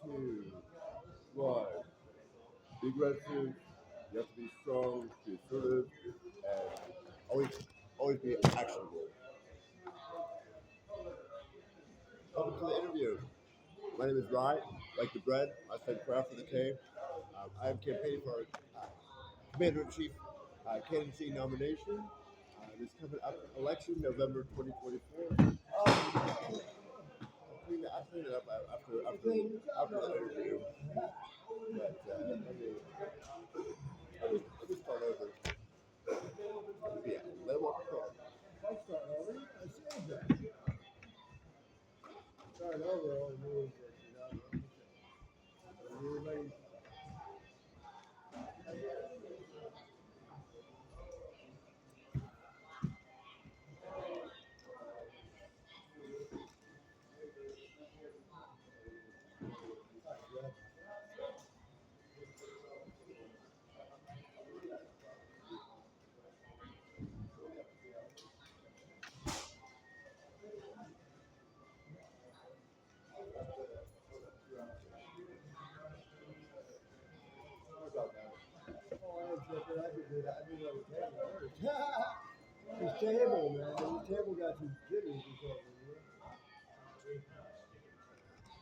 two, one. Be aggressive. You have to be strong, be assertive, and always, always be actionable. Welcome to the interview. My name is Ryan, like the bread. I said craft for the K. I am campaigning for Commander in Chief candidacy nomination. This coming up election, November 2024. I'll clean it up after the interview. But let me start over. Yeah, let me I'll start over. I said that. Start over all means that everybody. Sorry about that. Oh, I ain't tripping. I could do that. I do that with table first. This table, man. This table got some jitters or something, you know?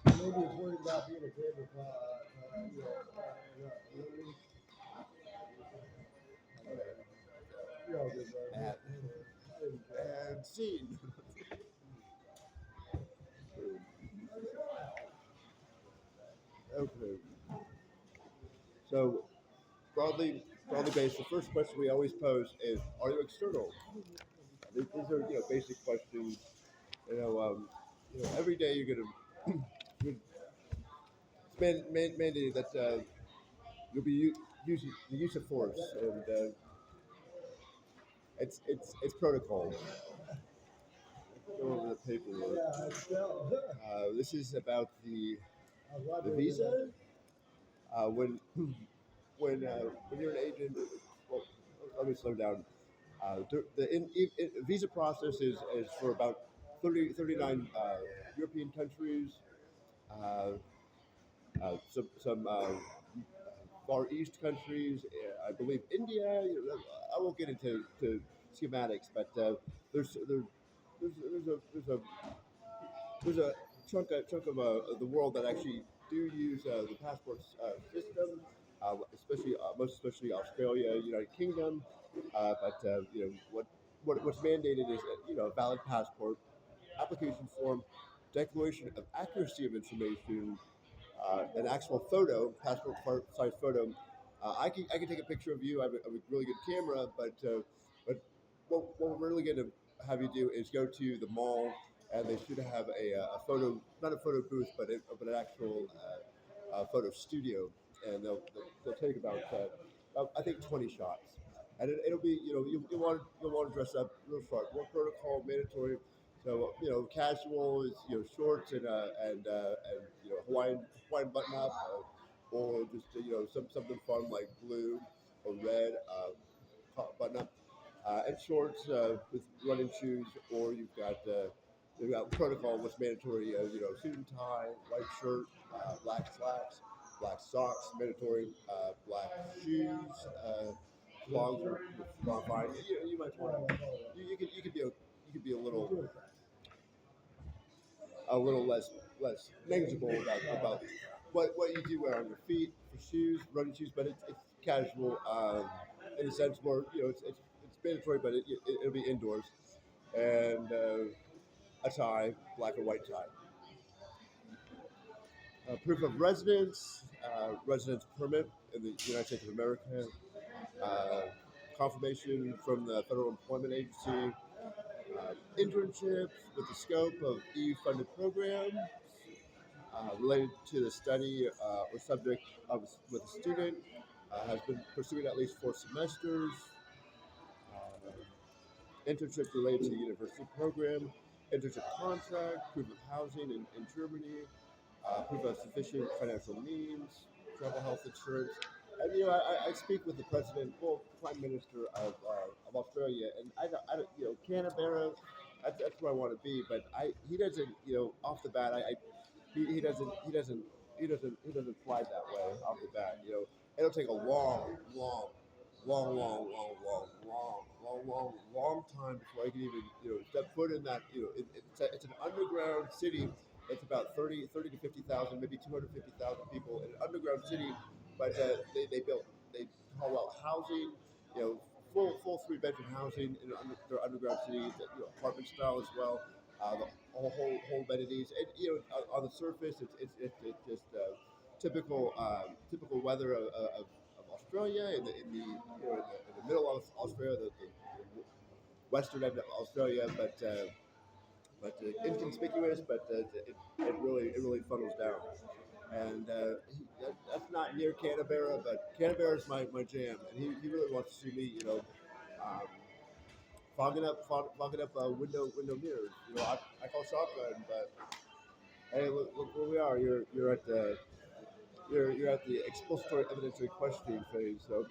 Maybe it's worried about being a tablecloth, you know what I mean? You're all good, bro. And scene. Okay. So broadly based, the first question we always pose is, are you external? These are basic questions. You know, every day you're gonna it's mandated that you'll be using the use of force, and it's protocol. Go over the paperwork. This is about the visa. When when you're an agent, well, let me slow down. The visa process is for about 39 European countries, uh, some Far East countries, I believe India. I won't get into schematics, but there's a there's a chunk of the world that actually do use the passport system, especially most especially Australia, United Kingdom. But what's mandated is a valid passport, application form, declaration of accuracy of information, an actual photo, passport size photo. I can take a picture of you. I have a really good camera, but what we're really going to have you do is go to the mall, and they should have a photo, not a photo booth, but an actual photo studio, and they'll take about I think 20 shots, and it'll be you'll want to dress up real sharp, more protocol mandatory. So casual is shorts and Hawaiian button up, or just something fun like blue or red button up, and shorts with running shoes, or you've got protocol what's mandatory, suit and tie, white shirt, black slacks, black socks, mandatory, black shoes. Longs are fine. You might want you could be a little less negligible about what you do wear on your feet for shoes, running shoes, but it's casual in a sense where it's mandatory, but it'll be indoors, and a tie, black or white tie, proof of residence, residence permit in the United States of America, uh, confirmation from the Federal Employment Agency, internships with the scope of EU-funded programs, related to the study or subject of with a student, has been pursuing at least 4 semesters, internship related to the university program, internship contract, proof of housing in Germany, proof of sufficient financial means, travel health insurance. And I speak with the president, well, prime minister of Australia, and I don't Canberra. That's where I want to be, but he doesn't off the bat he doesn't he doesn't fly that way off the bat. It'll take a long time before I can even step foot in that. It's an underground city. It's about 30 to 50,000, maybe 250,000 people in an underground city, but they built they call out housing, you know, full three-bedroom housing in their underground cities, apartment style as well. The whole amenities, and on the surface, it's just typical weather of Australia in the middle of Australia, the western end of Australia, but inconspicuous, but it really funnels down. And that's not near Canberra, but Canberra is my jam, and he really wants to see me, um, fogging up window mirrors. I call shotgun, but hey, look where we are. You're at the expository evidentiary questioning phase. So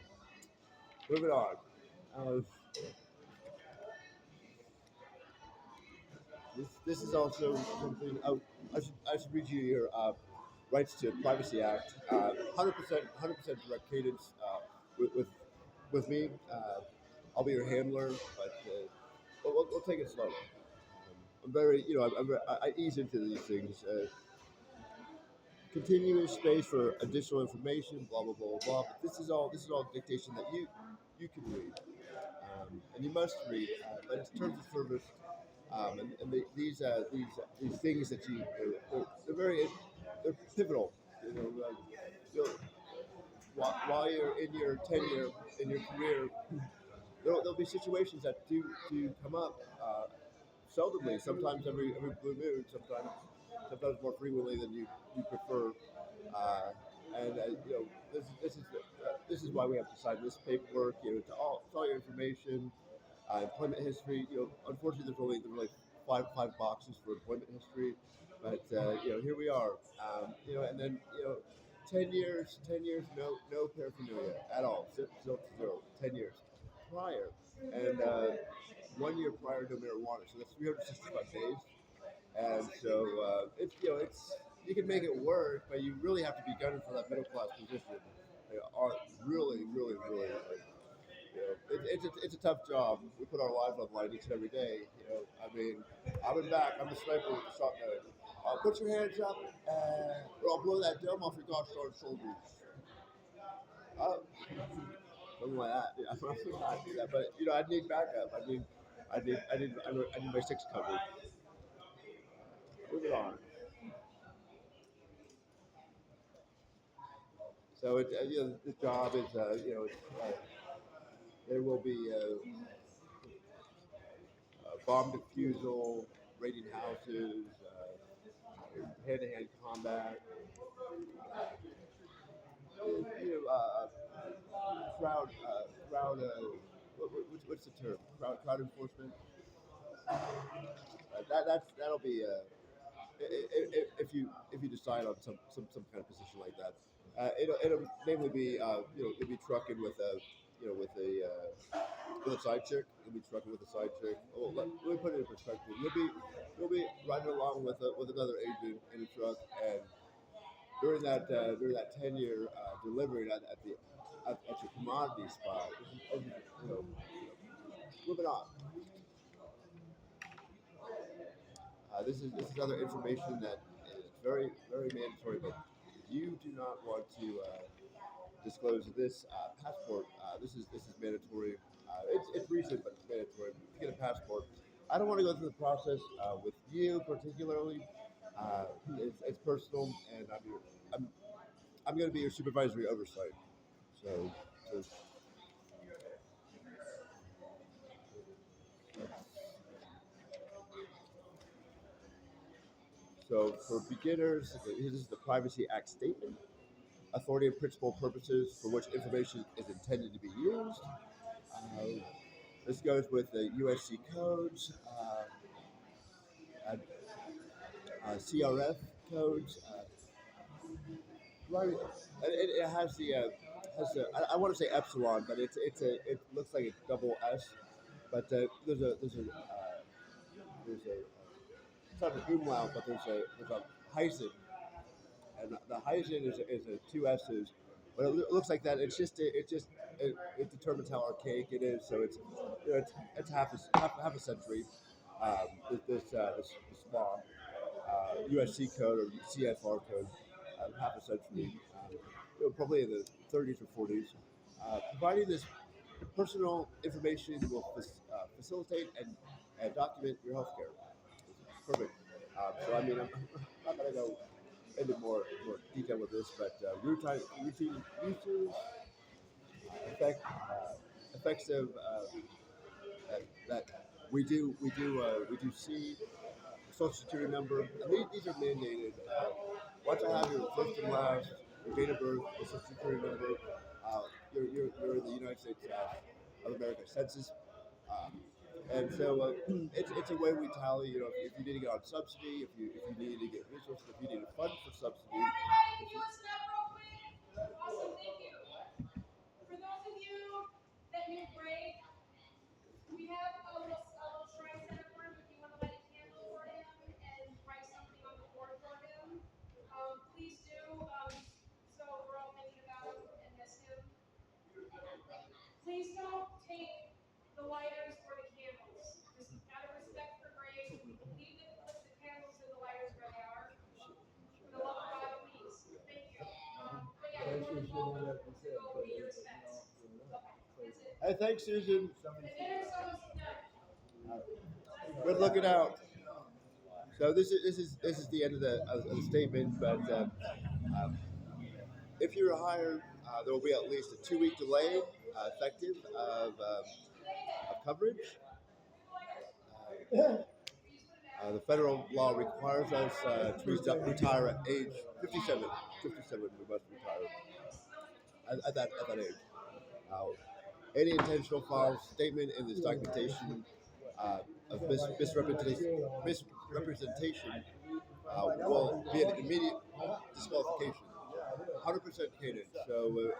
moving on. Uh, this is also something I should read you your Rights to Privacy Act. 100% direct cadence with me. I'll be your handler, but we'll take it slow. I'm very, I ease into these things. Continuous space for additional information, blah blah blah blah. But this is all dictation that you can read, and you must read. But it's terms of service, and these things that they're pivotal. You'll, while you're in your tenure in your career, there'll be situations that do come up. Seldomly, sometimes every blue moon, sometimes more frequently than you prefer. Uh, and this is why we have to sign this paperwork. It's all your information, employment history. Unfortunately, there's only five boxes for employment history, but here we are. And then 10 years, no paraphernalia at all, zero, 10 years prior, and 1 year prior, no marijuana. So that's 365 days. And so it's you can make it work, but you really have to be gunning for that middle class position. Are really, really, really. It's a tough job. We put our lives on the line each and every day. I mean, I'm in back. I'm the sniper with the shotgun. Put your hands up, or I'll blow that dome off your gosh darn shoulders. Uh, Something like that. Yeah, I'd do that, but I'd need backup. I need my six covered. Moving on. So the job is there will be bomb defusal, raiding houses, hand-to-hand combat, crowd. What's the term? Crowd enforcement. That'll be if you decide on some kind of position like that. It'll mainly be it'll be trucking with a with a side chick. You'll be trucking with a side chick. Oh, let me put it in perspective. You'll be riding along with another agent in a truck, and during that 10 year delivery at your commodity spot, you know, moving on. This is other information that is very mandatory, but you do not want to disclose this passport. This is mandatory. It's recent, but it's mandatory to get a passport. I don't want to go through the process with you particularly. It's personal, and I'm I'm going to be your supervisory oversight. So, so, so for beginners, this is the Privacy Act statement. Authority and principal purposes for which information is intended to be used. Uh, this goes with the USC codes, and, CRF codes. Right, it has I want to say epsilon, but it looks like a double S. But there's a it's not an umlaut, but there's a hyphen, and the Kaizen is a two S's, but it looks like that. It determines how archaic it is. So it's half a century. This law, USC code or CFR code, half a century, probably in the 30s or 40s, providing this personal information will facilitate and document your healthcare. Perfect. So I mean, I'm not going to go into more detail with this, but routine uses effects of that we do see social security number. And these are mandated. Once I have your first and last, your date of birth, your social security number, you're in the United States of America Census. Um, and so it's a way we tally. You know, if you need to get on subsidy, if you need to get resources, if you need a fund for subsidy. Can you listen up real quick? Awesome, thank you. For those of you that need a break, we have a little shrine set up for him. If you want to light a candle for him and write something on the board for him, please do. So we're all thinking about him and miss him. Please don't take the lighters or the candles. Just out of respect for Greg, leave the candles and the lighters where they are. For the love of God, please. Thank you. But yeah, you're more than welcome to go be your respects. Okay, that's it. Hey, thanks, Susan. The dinner's almost done. Good looking out. So this is the end of the statement, but um, if you're hired, there will be at least a 2 week delay effective of coverage. The federal law requires us to retire at age 57. 57, we must retire at that age. Uh, any intentional false statement in this documentation of misrepresentation will be an immediate disqualification. 100% cadence. So if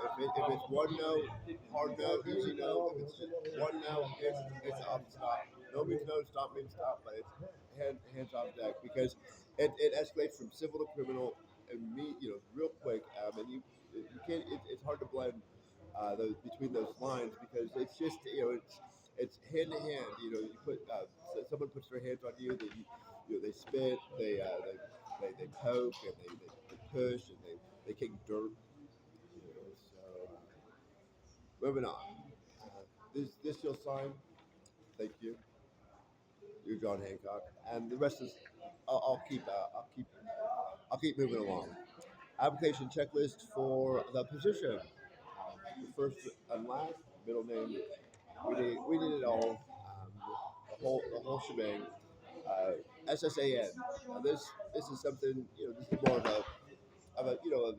it's one no, hard no, easy no. If it's one no, it's off stop. No means no, stop means stop, but it's hands off deck because it escalates from civil to criminal, and real quick. And you can't. It's hard to blend those between those lines because it's just it's hand to hand. You put someone puts their hands on you, they spit, they poke, and they push, and they kick dirt. So moving on. This you'll sign. Thank you. You're John Hancock, and the rest is I'll keep moving along. Application checklist for the position. The first and last, middle name. We need it all. The whole shebang. SSAN. Now this is something This is more of a you know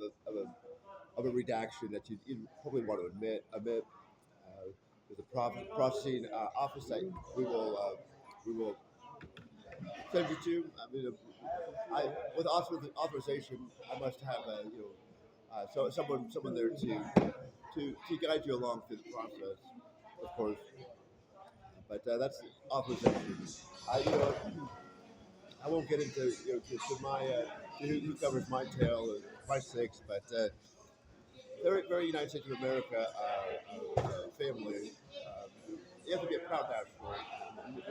of a redaction that you probably want to omit. With the processing office that we will send you to. I mean, with authorization, I must have someone there to guide you along through the process, of course. But that's authorization. I won't get into to my who covers my tail, my six, but very United States of America family. You have to be a proud national.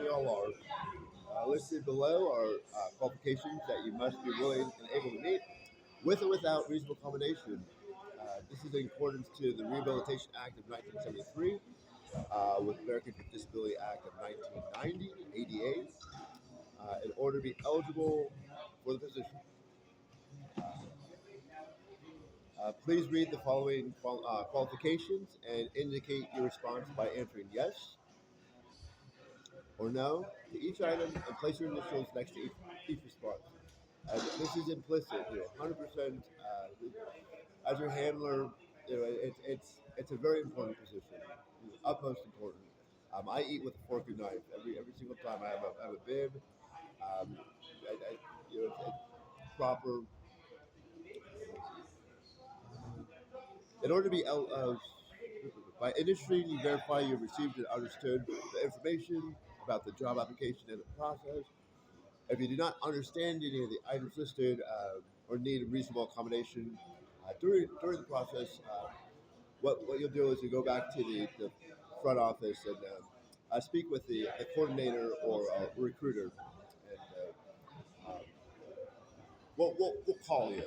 We all are. Listed below are qualifications that you must be willing and able to meet, with or without reasonable accommodation. This is in accordance to the Rehabilitation Act of 1973, with Americans with Disability Act of 1990, ADA, in order to be eligible for the position. Please read the following qualifications and indicate your response by answering yes or no to each item and place your initials next to each response. This is implicit, 100%. As your handler, it's a very important position, utmost important. I eat with a fork and knife every single time. I have a bib. It's proper. In order to be by industry, you verify you received and understood the information about the job application and the process. If you do not understand any of the items listed, or need a reasonable accommodation. During the process, what you'll do is you go back to the front office and speak with the coordinator or recruiter, and we'll call you.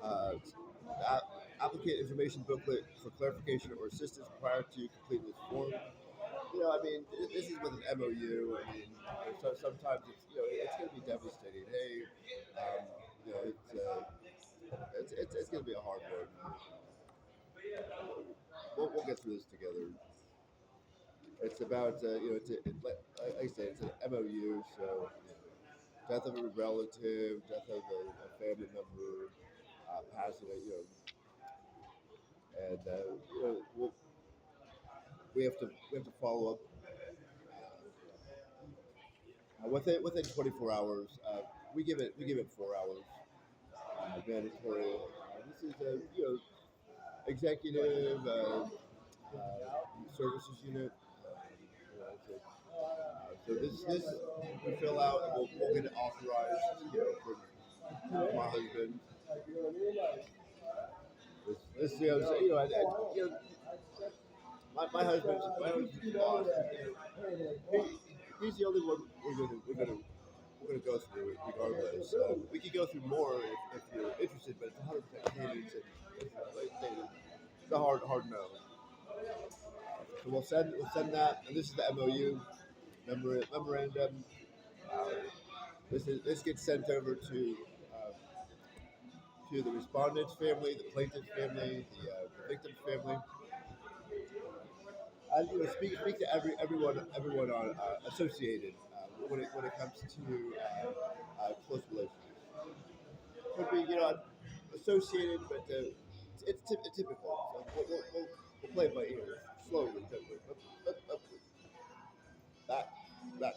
Uh, Applicant information booklet for clarification or assistance prior to completing this form. I mean, this is with an MOU. I mean, sometimes it's going to be devastating. Hey, um, you know, it's going to be a hard one. We'll get through this together. It's about like I say, it's an MOU. So death of a relative, death of a family member, passing, and we have to follow up within 24 hours. We give it 4 hours mandatory. This is a executive services unit. So this we fill out and we'll get it authorized. From my husband. This my husband's boss. He's the only one we're gonna go through it regardless. We could go through more if you're interested, but it's 100% cadence and it's a hard no. So we'll send that, and this is the MOU memorandum. Uh, this gets sent over to the respondent's family, the plaintiff's family, the victim's family. Speak to everyone on associated when it comes to close relationships. Could be associated, but it's typical. So we'll play it by ear, slowly, gently. Up, back, back,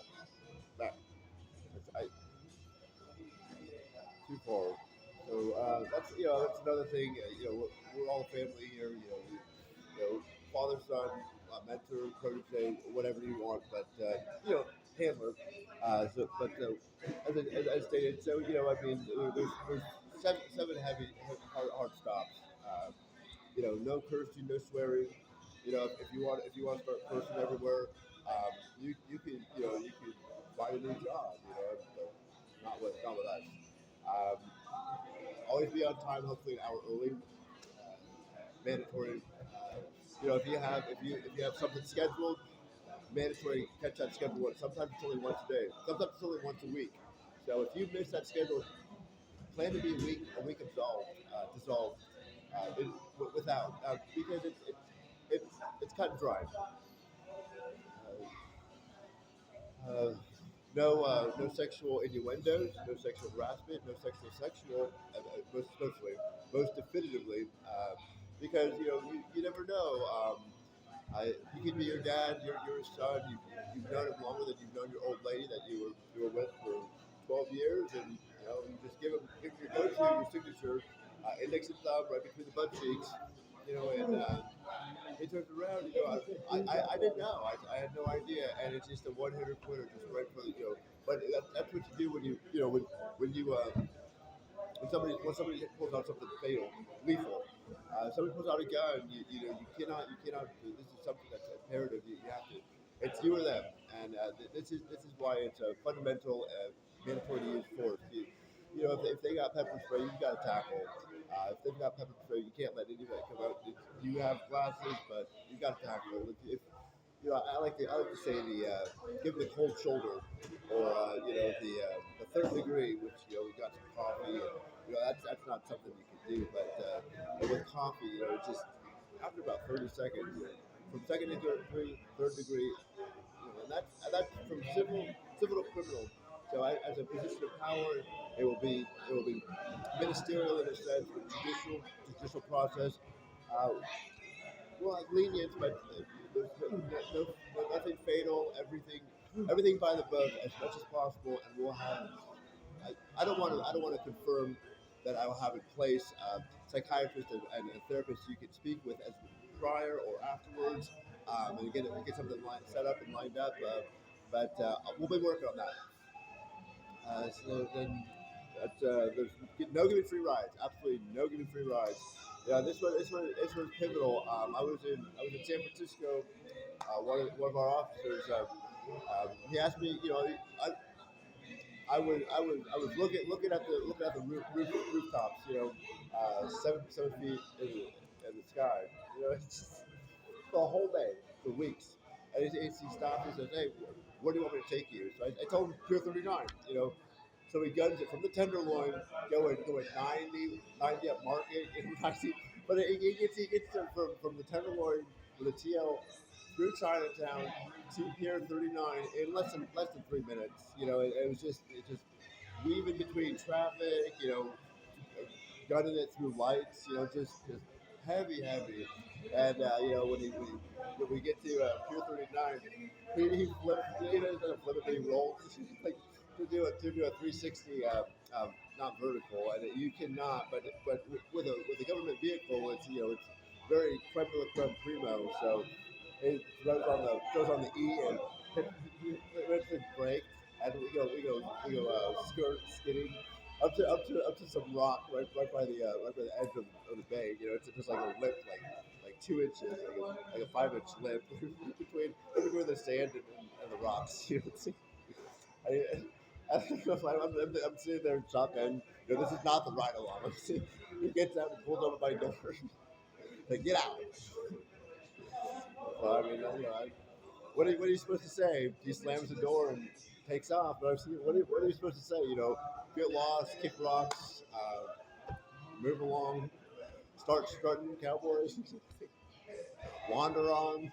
back. Too far. So that's another thing. We're all family here. Father, son, mentor, protege, whatever you want, but handler. As stated, so I mean, there's seven heavy hard stops. No cursing, no swearing. If you want to start cursing everywhere, you can find a new job. But not with us. Um, Always be on time, hopefully an hour early. Mandatory. If you have something scheduled, mandatory catch that schedule once. Sometimes it's only once a day. Sometimes it's only once a week. So if you miss that schedule, plan to be a week dissolved, without because it's cut and dry. Uh, no sexual innuendos, no sexual harassment, no sexual, most definitively, because you never know. He could be your dad, your son. You've known him longer than you've known your old lady that you were with for 12 years, and you just give him your go-to, your signature, index and thumb right between the butt cheeks, and he turns around. I didn't know. I had no idea, and it's just a one-hitter quitter, just right for the. But that's what you do when somebody pulls out something fatal, lethal. Somebody pulls out a gun. You cannot. This is something that's imperative. You have to. It's you or them, and this is why it's a fundamental, mandatory to use force. If they got pepper spray, you got to tackle. If they've got pepper spray, you can't let any of that come out. You have glasses, but you got to tackle. I like to say give them the cold shoulder, or the third degree, which we got some coffee, and that's not something you can do. But with coffee, it's just after about 30 seconds, from second to third degree, and that's from civil to criminal. So as a position of power, it will be ministerial in a sense, with judicial process. Uh, well, lenient, but there's nothing fatal. Everything by the book as much as possible, and we'll have. I don't want to confirm that I will have in place psychiatrists and therapists you can speak with as prior or afterwards, and get something set up and lined up. But we'll be working on that. So then, There's no giving free rides. Absolutely no giving free rides. Yeah, this was pivotal. I was in San Francisco. One of our officers, he asked me, I was looking at the rooftops, 7 feet in the sky. It's just the whole day for weeks. And he stopped and says, "Hey, where do you want me to take you?" So I told him Pier 39. So he guns it from the Tenderloin, going 90 up Market, 90, but he gets there from the Tenderloin with a TL through Chinatown to Pier 39 in less than 3 minutes. It was just weaving between traffic, gunning it through lights, just heavy. And when we get to Pier 39, he flipped. He doesn't flip it, but he rolls like to do a 360, not vertical, and you cannot. But with a government vehicle, it's very creme de la creme primo. So it throws on the E and hits the brake, and we go skidding up to some rock right by the edge of the bay. It's just like a lip, like 2 inches, like a 5 inch lip in between the sand and the rocks. I'm sitting there in shotgun. This is not the ride along. He gets out and pulls over my door. Like, get out. So, I mean, what are you supposed to say? He slams the door and takes off. But what are you supposed to say? Get lost, kick rocks, move along, start strutting, cowboys, wander on.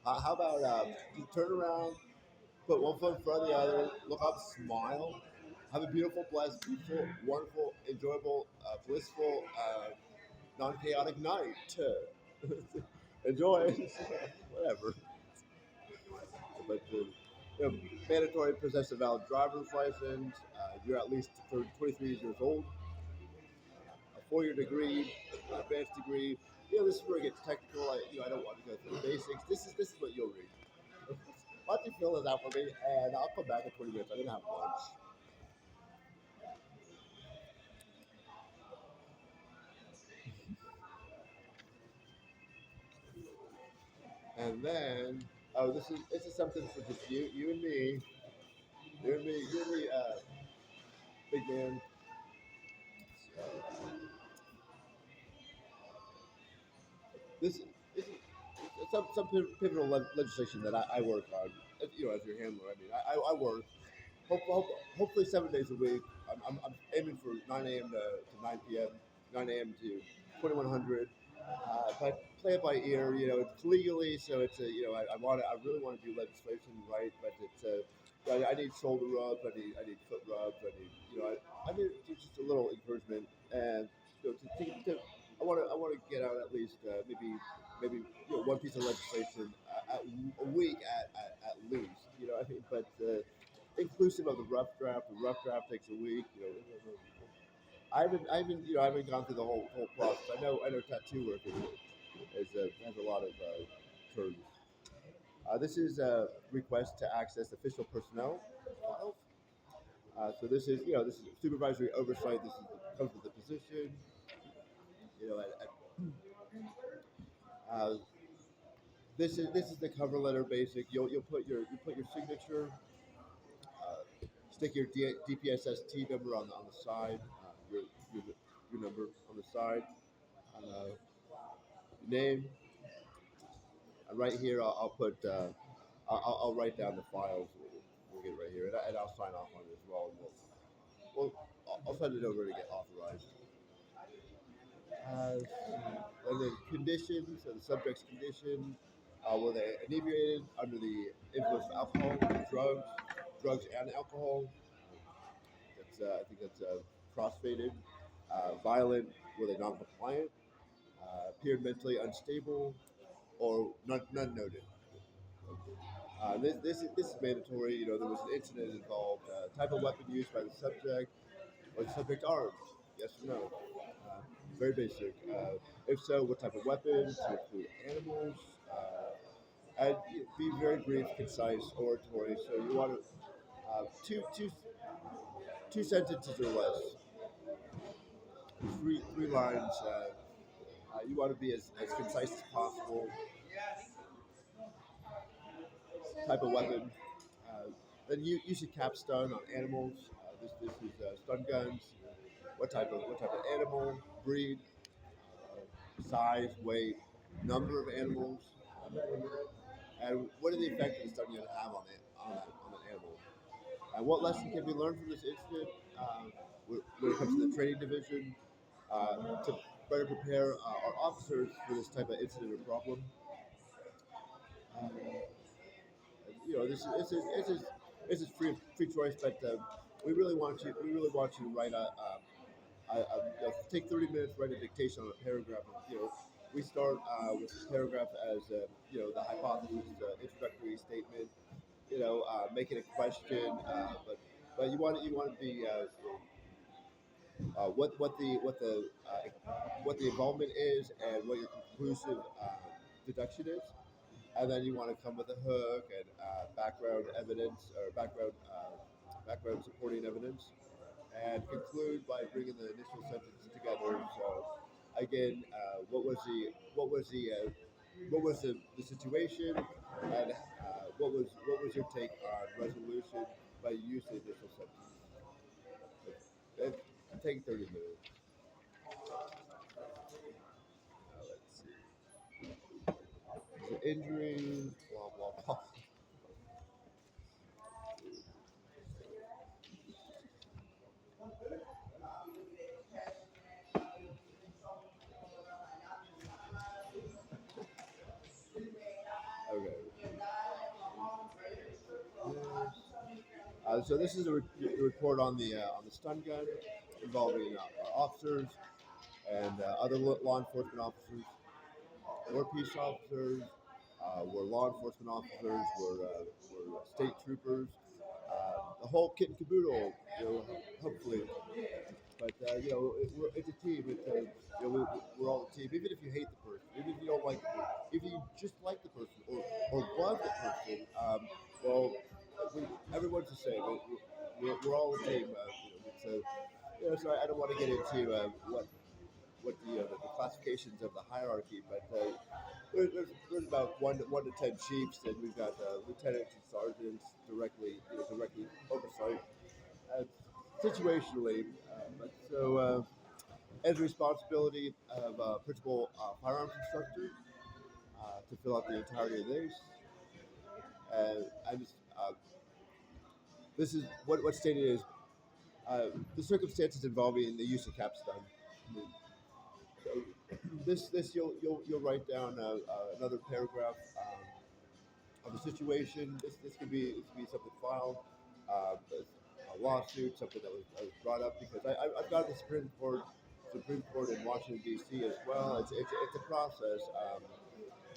How about you turn around, put one foot in front of the other, look up, smile, have a beautiful, blessed, beautiful, wonderful, enjoyable, blissful, non-chaotic night. Enjoy, whatever. But mandatory possess a valid driver's license. You're at least 23 years old. A 4-year degree, advanced degree. This is where it gets technical. I don't want to go through the basics. This is what you'll read. Why don't you fill this out for me, and I'll come back in 20 minutes. I'm gonna have lunch. And then, oh, this is something for just you and me, you and me, big man. Uh, this is some pivotal legislation that I work on. As your handler, I mean, I work. Hopefully 7 days a week. I'm aiming for 9 a.m. to 9 p.m., 9 a.m. to 2100. But play it by ear. It's legally, so it's I really want to do legislation right, but I need shoulder rubs, I need foot rubs, I need just a little encouragement, and I want to get out at least maybe one piece of legislation a week at least. I mean, but inclusive of the rough draft. The rough draft takes a week. I haven't gone through the whole process. I know tattoo work has a lot of terms. This is a request to access official personnel files. This is supervisory oversight. This is comes with the position. Uh, this is the cover letter. Basic. You put your signature. Stick your DPSST number on the side. Your your number on the side. Uh, name. And right here, I'll put. I'll write down the files. We'll get it right here, and I'll sign off on it as well. And I'll send it over to get authorized. Uh, and then conditions, so the subject's condition, were they inebriated under the influence of alcohol, drugs and alcohol? I think that's crossfaded. Violent, were they non-compliant? Appeared mentally unstable, or none noted. This is mandatory. There was an incident involved. Type of weapon used by the subject. Was the subject armed? Yes or no? Uh, Very basic. If so, what type of weapons? To include animals. And be very brief, concise, oratory. So you want to two two sentences or less, three lines. You want to be as concise as possible. Type of weapon. Uh, then you use a capstone on animals. This is stun guns. What type of animal, breed, size, weight, number of animals, and what are the effects of the stun gun have on an animal? And what lesson can we learn from this incident when it comes to the training division to better prepare our officers for this type of incident or problem? Um, this is free choice, but we really want you to write take 30 minutes, write a dictation on a paragraph. We start with the paragraph as the hypothesis, introductory statement. Making a question, but you want to be what the involvement is and what your conclusive deduction is, and then you want to come with a hook and background evidence or background supporting evidence, and conclude by bringing the initial sentence together. So, again, what was the situation, and what was your take on resolution by using the initial sentence? It take 30 minutes. Let's see. The injury, blah blah blah. Okay. So this is a report on the stun gun involving our officers and other law enforcement officers. We're peace officers. We're law enforcement officers. We're state troopers. The whole kit and caboodle. Hopefully, but it's a team. We're all a team. Even if you hate the person, even if you don't like the person, if you just like the person or love the person, well, everyone's the same. We're all a team. So I don't want to get into what the classifications of the hierarchy, but there's about one to 10 chiefs, and we've got lieutenants and sergeants directly oversight, uh, situationally. As a responsibility of principal firearms instructor to fill out the entirety of these, and I just this is what's stated is the circumstances involving the use of capstone. So this you'll write down another paragraph of the situation. This could be something filed, a lawsuit, something that was brought up because I've got the Supreme Court in Washington D.C. as well. It's a process.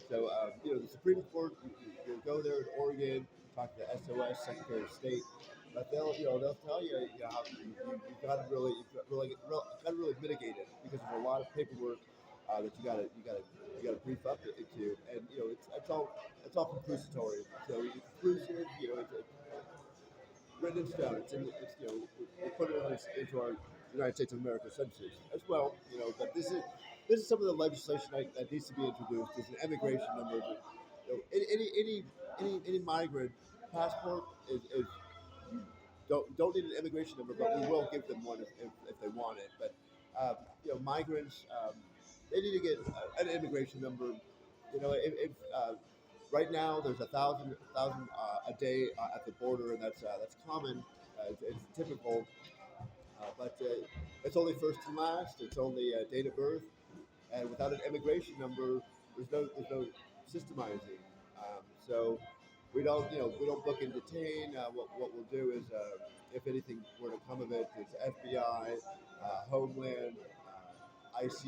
The Supreme Court, you'll go there in Oregon, talk to the SOS, Secretary of State, but they'll tell you how you've got to really mitigate it because there's a lot of paperwork that you got to brief up into, and it's all conclusory. So it's conclusive, it's written down. We put it into our United States of America census as well. But this is some of the legislation that needs to be introduced. There's an immigration number. Any migrant passport is don't need an immigration number, but we will give them one if they want it. But migrants, they need to get an immigration number. If right now there's a thousand a day at the border, and that's common. It's typical, but it's only first and last. It's only date of birth, and without an immigration number, there's no systemizing. So we don't book and detain. What we'll do is, if anything were to come of it, it's FBI, Homeland, ICE,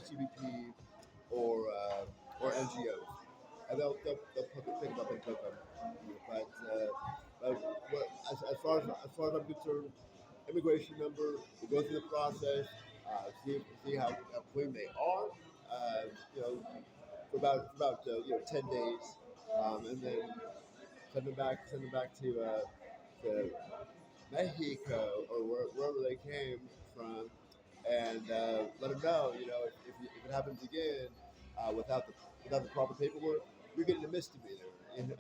CBP, or NGOs, and they'll pick them up and cook them. But as far as I'm concerned, immigration number. We go through the process, see how clean they are. You know, for about 10 days, and then send them back to Mexico or wherever they came from, and let them know, if it happens again without the proper paperwork, you're getting a misdemeanor, and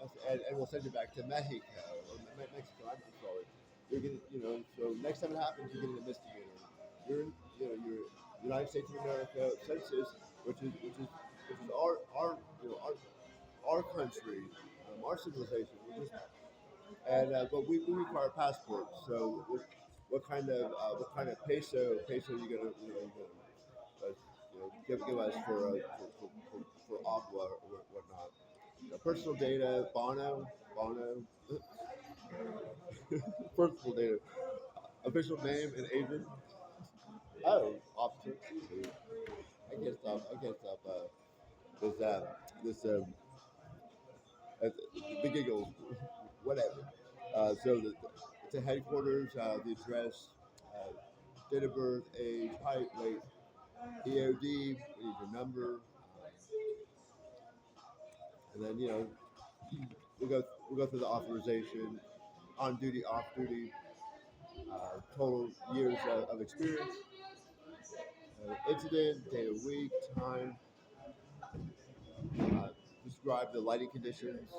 we'll send you back to Mexico or Mexico. I'm sorry. You're getting, so next time it happens, you're getting a misdemeanor. You're United States of America census, which is our country, our civilization. But we require passports. So what kind of peso you gonna give us for agua or whatnot. Personal data, bono, personal data, official name and agent. Oh, officer. I can't stop. I can't stop. This the giggles, whatever. It's a headquarters, the address, uh, date of birth, age, height, weight, EOD, we need your number, and then we'll go through the authorization, on duty, off duty, total years of experience, incident, day of week, time, uh, describe the lighting conditions.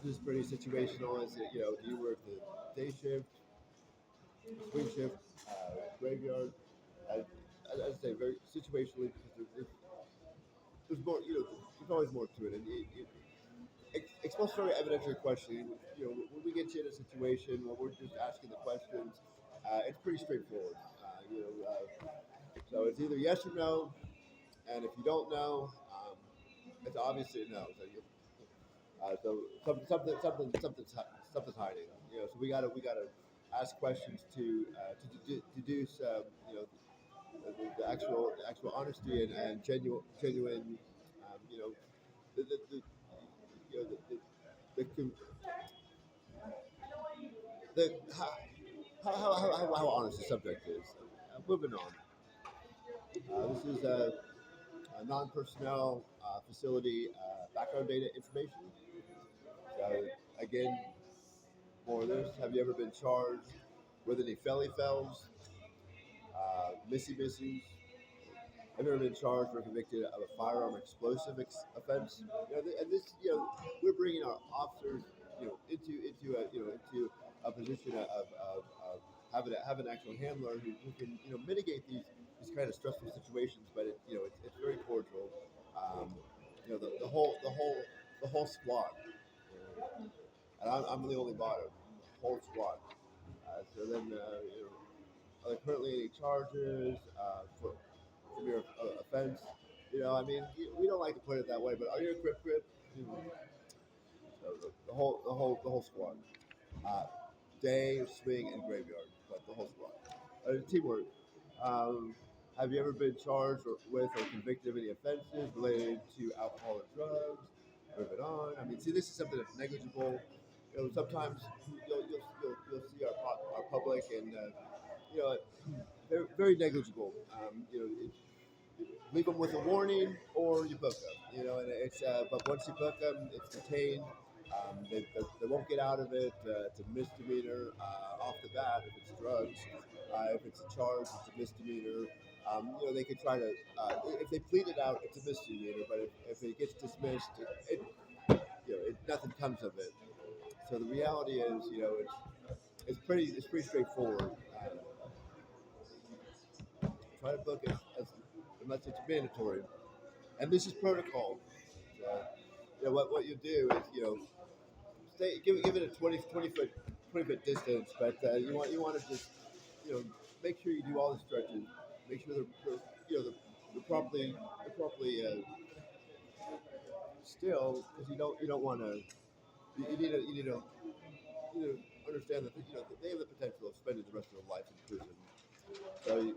This is pretty situational. Is it, do you work the day shift, swing shift, graveyard? I say very situationally because there's more. There's always more to it. And expository evidentiary questioning. When we get you in a situation where we're just asking the questions, it's pretty straightforward. So it's either yes or no, and if you don't know, it's obviously a no. Something's hiding. So we gotta ask questions to deduce the actual honesty and genuine the the, the, the how honest the subject is. Moving on. This is a non-personnel facility background data information. So again, more of this. Have you ever been charged with any felony fells, misses? Have you ever been charged or convicted of a firearm explosive offense? And this, we're bringing our officers, into a position of have an actual handler who can mitigate these kind of stressful situations. But it's very cordial. Um, the whole squad, and I'm the only bottom. The whole squad. So then, are there currently any charges from your offense? I mean, we don't like to put it that way, but are you a grip? So the whole squad. Uh, Day, swing, and graveyard, but the whole squad. Teamwork. Um, have you ever been charged with or convicted of any offenses related to alcohol or drugs? Moving on. I mean, see, this is something that's negligible. Sometimes you'll see our public, and you know, they're very negligible. Leave them with a warning or you book them. And but once you book them, it's detained. They won't get out of it. It's a misdemeanor off the bat if it's drugs. If it's a charge, it's a misdemeanor. They could try to, if they plead it out, it's a misdemeanor. But if it gets dismissed, nothing comes of it. So the reality is, it's pretty straightforward. Try to book it unless it's mandatory, and this is protocol. So, what you do is give it a 20 foot distance, but you want to just make sure you do all the stretches, make sure they're properly still, because you don't want to you need to understand that that they have the potential of spending the rest of their life in prison. So you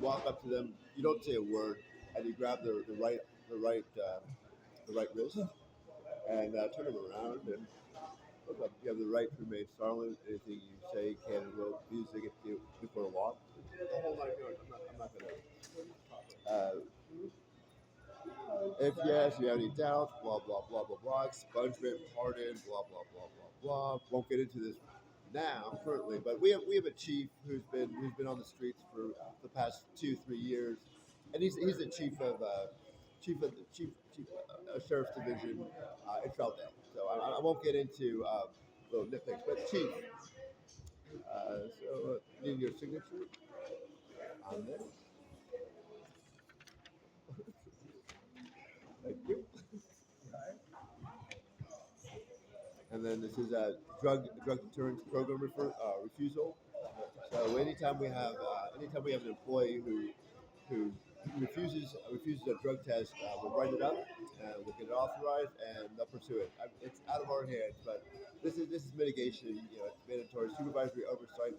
walk up to them, you don't say a word, and you grab the right wrist and turn them around and look up. You have the right to remain silent. Anything you say can and will be used against you before law. The whole 9 yards. I'm not going to. If yes, you have any doubts, blah blah blah blah blah. Expungement, pardon, blah blah blah blah blah. Won't get into this now currently, but we have a chief who's been on the streets for the past 2 3 years, and he's the chief sheriff's division in Troutdale. So I won't get into little nitpicks, but chief. Need your signature on this. Thank you. And then this is a drug deterrence program refusal. So anytime we have an employee who refuses a drug test, we'll write it up and we'll get it authorized and they'll pursue it. It's out of our hands, but this is mitigation. It's mandatory supervisory oversight.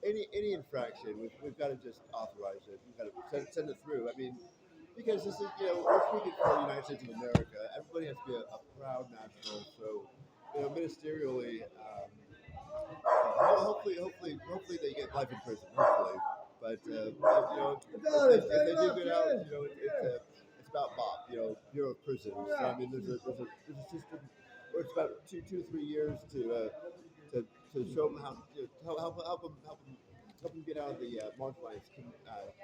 Any infraction, we've got to just authorize it. We've got to send it through. I mean, because this is we're speaking for the United States of America. Everybody has to be a proud national. So ministerially. Hopefully they get life in prison. Hopefully, but if they do get out, it's about Bob. Bureau of Prisons. So, I mean, there's a system where it's about 2 2 3 years to show them how to help them get out of the marginalized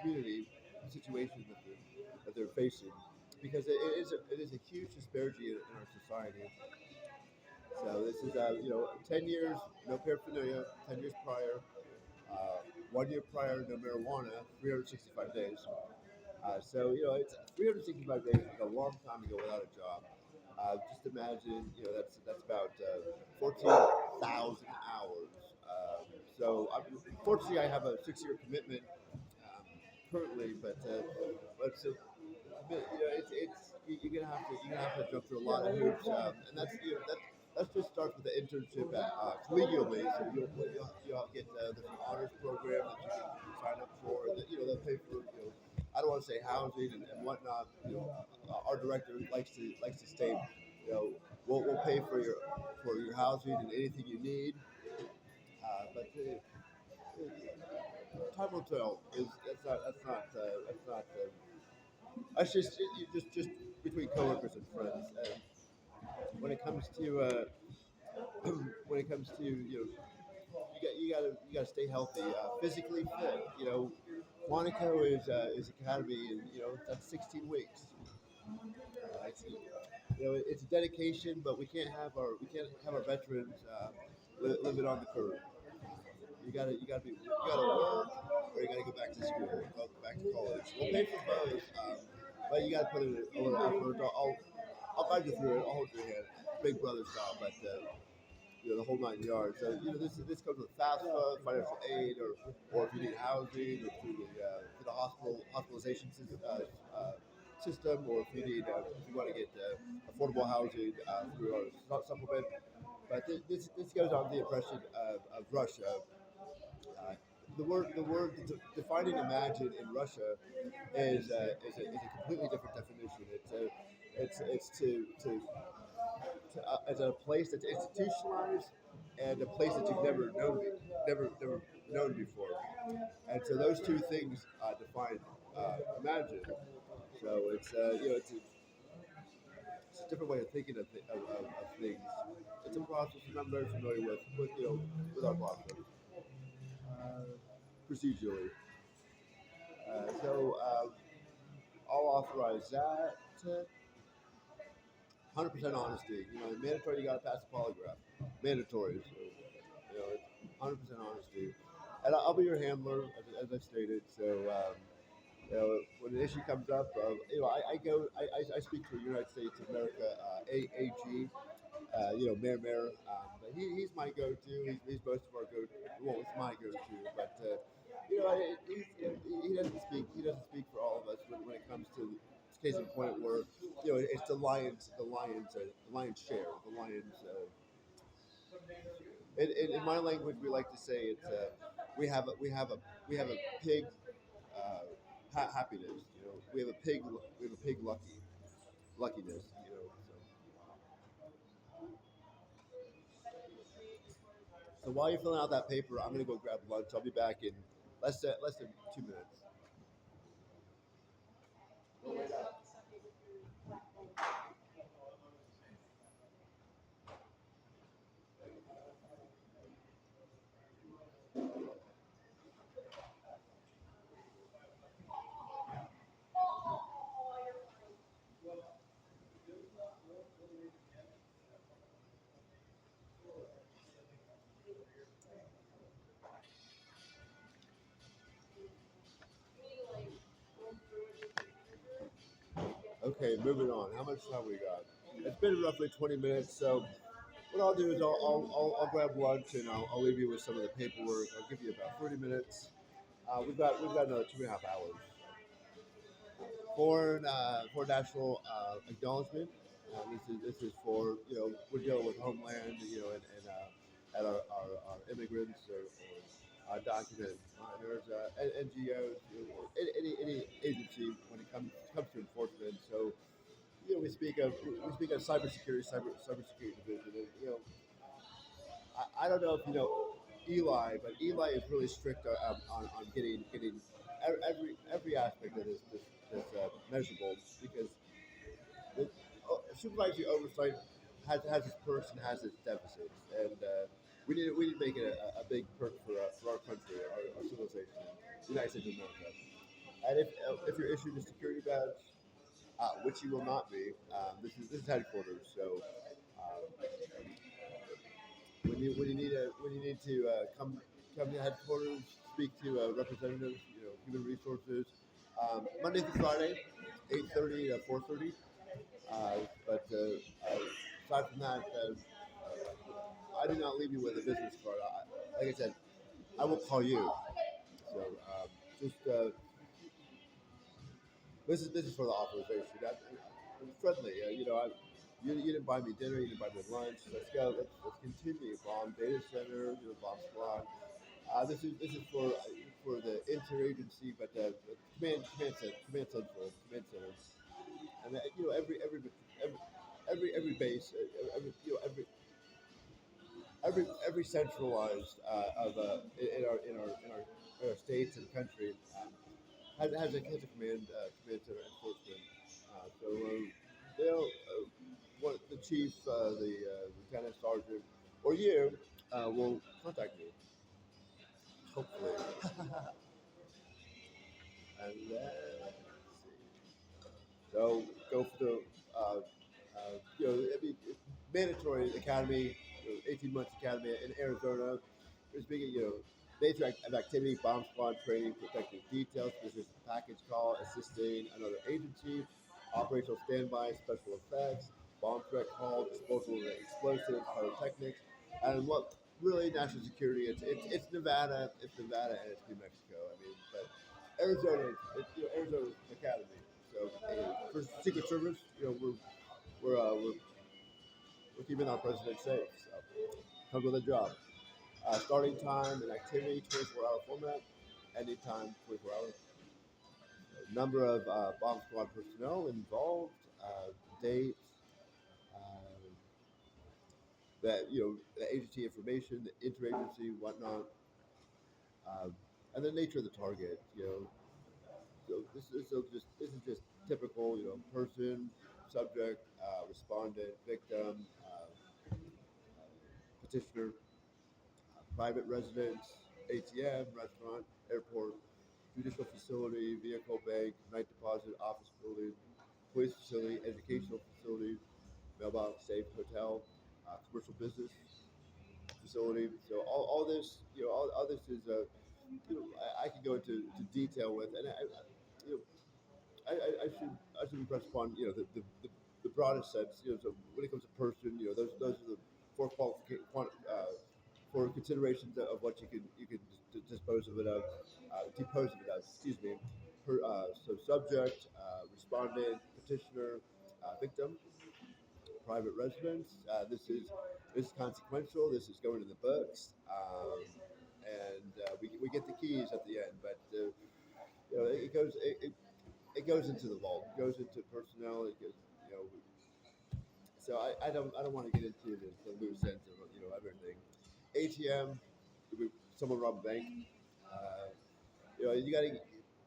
community situation that they're facing, because it is a huge disparity in our society. So this is 10 years, no paraphernalia, 10 years prior, 1 year prior, no marijuana, 365 days. It's 365 days is a long time to go without a job. Just imagine, that's about 14,000 hours. Fortunately, I have a 6 year commitment um, currently, but so you're gonna have to jump through a lot of hoops, and that just starts with the internship at collegially. So you'll get the honors program that you can sign up for. They'll pay for I don't want to say housing and whatnot. Our director likes to state, we'll pay for your housing and anything you need. But time will tell. That's just between coworkers and friends. And when it comes to when it comes to you gotta stay healthy, physically fit. Quantico is academy, and that's 16 weeks. It's a dedication, but we can't have our veterans living on the curb. You gotta work, or you gotta go back to school, go back to college. We'll pay for both, but you gotta put in a little effort. I'll guide you through it. I'll hold your hand, big brother style, but the whole 9 yards. So this comes with FAFSA, financial aid, or if you need housing, or through the hospitalization system, or if you want to get affordable housing through our supplement. But this goes on the impression of Russia. Uh, the word defining imagine in Russia is a completely different definition. It's as a place that's institutionalized and a place that you've never known before. And so those two things define imagine. So it's a different way of thinking of things. It's a process that I'm very familiar with our process procedurally. I'll authorize that. 100% honesty. Mandatory. You got to pass the polygraph. Mandatory. So, it's 100% honesty. And I'll be your handler, as I stated. So, when an issue comes up, I speak for United States of America, AG, Mayor. He's my go-to. He's most of our go-to. Well, it's my go-to, but he doesn't speak. He doesn't speak for all of us when it comes to case in point where it's the lion's share, the lion's. In my language, we like to say it's we have a pig happiness. We have a pig luckiness. So while you're filling out that paper, I'm gonna go grab lunch. I'll be back in less than 2 minutes. Okay, moving on. How much time we got? It's been roughly 20 minutes, so what I'll do is I'll grab lunch and I'll leave you with some of the paperwork. I'll give you about 30 minutes. We've got another 2.5 hours for national acknowledgement. This is for we're dealing with homeland and our immigrants or documented minors, NGOs, any agency when it comes to enforcement. So we speak of cybersecurity division, and I don't know if you know Eli, but Eli is really strict on getting every aspect of this measurable because the supervisory oversight has its perks and has its deficits, and we need to make it a big perk for our country, our civilization, the United States of America. And if you're issued a security badge, which you will not be, this is headquarters. So when you need to come to headquarters, speak to representatives, human resources, Monday through Friday, 8:30 to 4:30. But aside from that, I do not leave you with a business card. Like I said, I will call you. So just this is for the authorization. I'm friendly. You didn't buy me dinner. You didn't buy me lunch. Let's go. Let's continue. Bomb data center. Bomb squad. This is for the interagency, but the command center, and every base, every centralized in our states and country has a command center enforcement. So they'll the chief, the lieutenant sergeant, or you will contact me hopefully, and then let's see. So go for the mandatory academy, 18 months academy in Arizona. There's big, nature of activity, bomb squad training, protective details, business package call, assisting another agency, operational standby, special effects, bomb threat call, disposal of explosives, pyrotechnics, and what really national security. It's Nevada, and it's New Mexico. I mean, but Arizona Academy. So for Secret Service, we're keeping our president safe. So comes with a job. Starting time and activity, 24-hour format. Anytime, 24 hours. Number of bomb squad personnel involved. Dates. Uh, the agency information, the interagency, whatnot, and the nature of the target. So this is just typical, person, subject, respondent, victim, petitioner, private residence, ATM, restaurant, airport, judicial facility, vehicle bank, night deposit, office building, police facility, educational facility, mailbox, safe, hotel, commercial business facility. So all this, all this is, I can go into detail with, and you know, I should impress upon the broadest sense. So when it comes to person, those are the four for considerations of what you could dispose of it of, depose of it of. Excuse me. So subject, respondent, petitioner, victim, private residence. This is consequential. This is going in the books, and we get the keys at the end, but. It goes into the vault. It goes into personnel. It goes, you know. So I don't want to get into the loose ends of everything. ATM, someone robbed a bank. Uh, you got to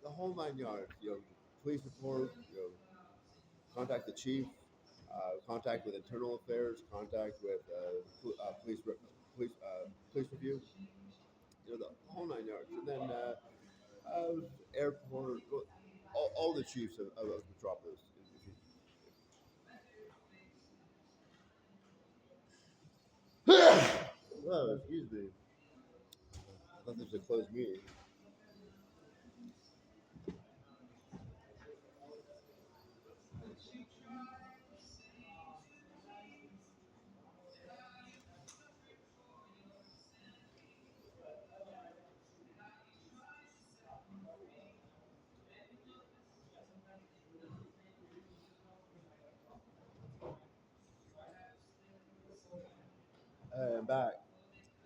the whole 9 yards. Police report. Contact the chief. Contact with internal affairs. Contact with police review. The whole 9 yards, and then airport. Well, all the chiefs of Metropolis. Oh, excuse me. I thought this was a closed meeting. I'm back.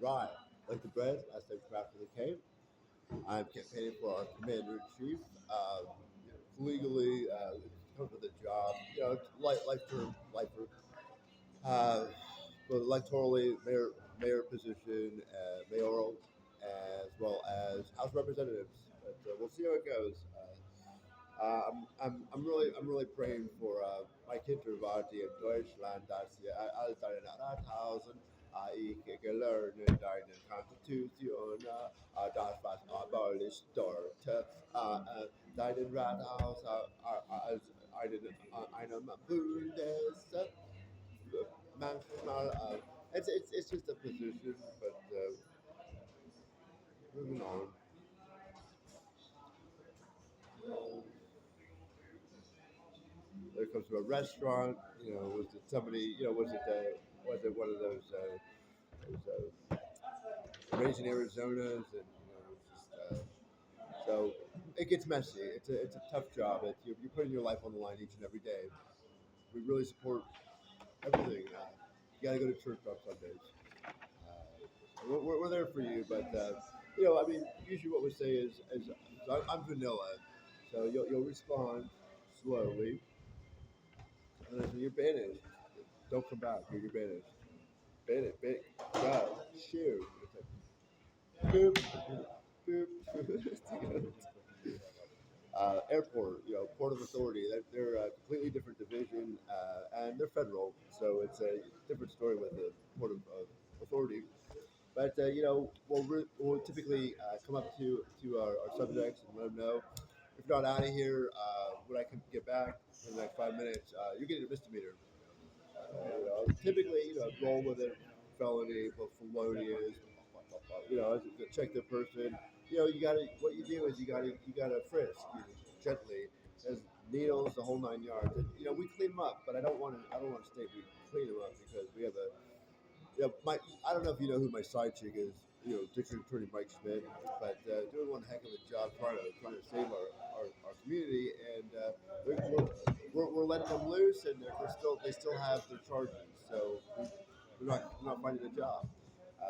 Right. Like the bread, last time after the came. I'm campaigning for our commander in chief. Legally, it comes with a job. It's life term, life term. Uh, but electorally, mayor position, mayoral, as well as House representatives. But we'll see how it goes. I'm really praying for my Kinder warte in Deutschland, dass wir all deine Ratshausen, ich gelernt deine Konstitution, das was abolish dort, deinen Rathaus als einem Bundes, manchmal, it's just a position, but moving on. When it comes to a restaurant, was it somebody, was it one of those raised in Arizona's, and it's just so it gets messy. It's a tough job. You're putting your life on the line each and every day. We really support everything. You got to go to church on Sundays. We're there for you, but I mean, usually what we say is so I'm vanilla, so you'll respond slowly, and then you're banished. Don't come back. You're banished. Banish, banish, go, shoot. Boop, boop. Airport, Port of Authority. They're a completely different division, and they're federal, so it's a different story with the Port of Authority. But we'll typically come up to our subjects and let them know if you're not out of here when I can get back in the next 5 minutes, you're getting a misdemeanor. Typically, roll with it, felony, but felonious, check the person. You gotta, what you do is you gotta frisk gently, as needles, the whole 9 yards. And, we clean them up, but I don't want to state we clean them up because we have a, I don't know if you know who my side chick is, District Attorney Mike Schmidt, but doing one heck of a job trying to save our community, and we're letting them loose, and they still have their charges, so we're not finding a job.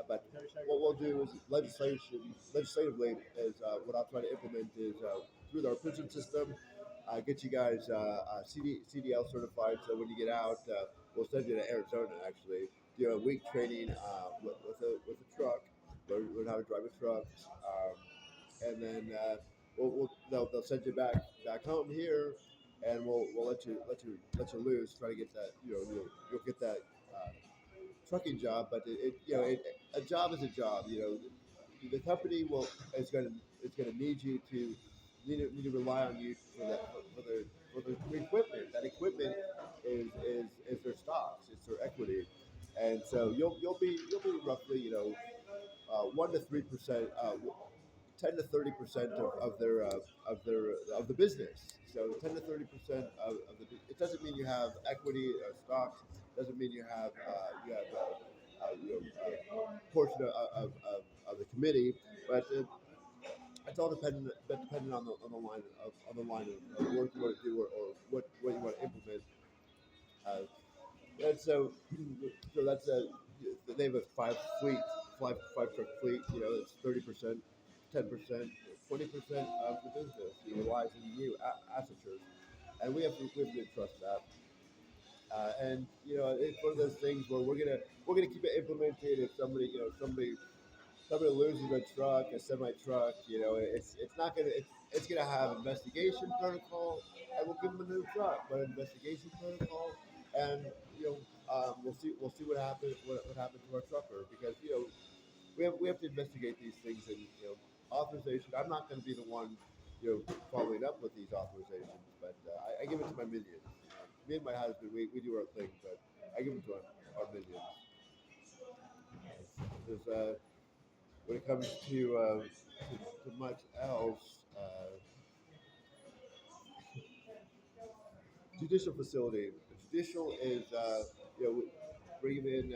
But what we'll do is legislatively is what I'll try to implement is through our prison system, get you guys CDL certified. So when you get out, we'll send you to Arizona actually. Do a week training with a truck, learn how to drive a truck, and then they'll send you back home here, and we'll let you loose. Try to get that you'll get that trucking job, but a job is a job. The company is gonna need to rely on you for the equipment. That equipment is their stocks, it's their equity, and so you'll be roughly 1 to 3%. 10 to 30% of the business. So 10 to 30% it doesn't mean you have equity or stocks. Doesn't mean you have a portion of the committee, but it's all dependent on the work you want to do, or what you want to implement. Uh, and so that's they have a five truck fleet. It's 30%, 10%, 20% of the business. Relies on you, Assetures, and we have to trust that. And it's one of those things where we're gonna keep it implemented. If somebody loses a truck, a semi truck, it's not gonna it's gonna have investigation protocol, and we'll give them a new truck, but investigation protocol, and we'll see what happens to our trucker, because we have to investigate these things, and authorization. I'm not going to be the one following up with these authorizations, but I give it to my minions. Me and my husband, we do our thing, but I give it to our minions. There's when it comes to much else, judicial facility. The judicial is bring them in.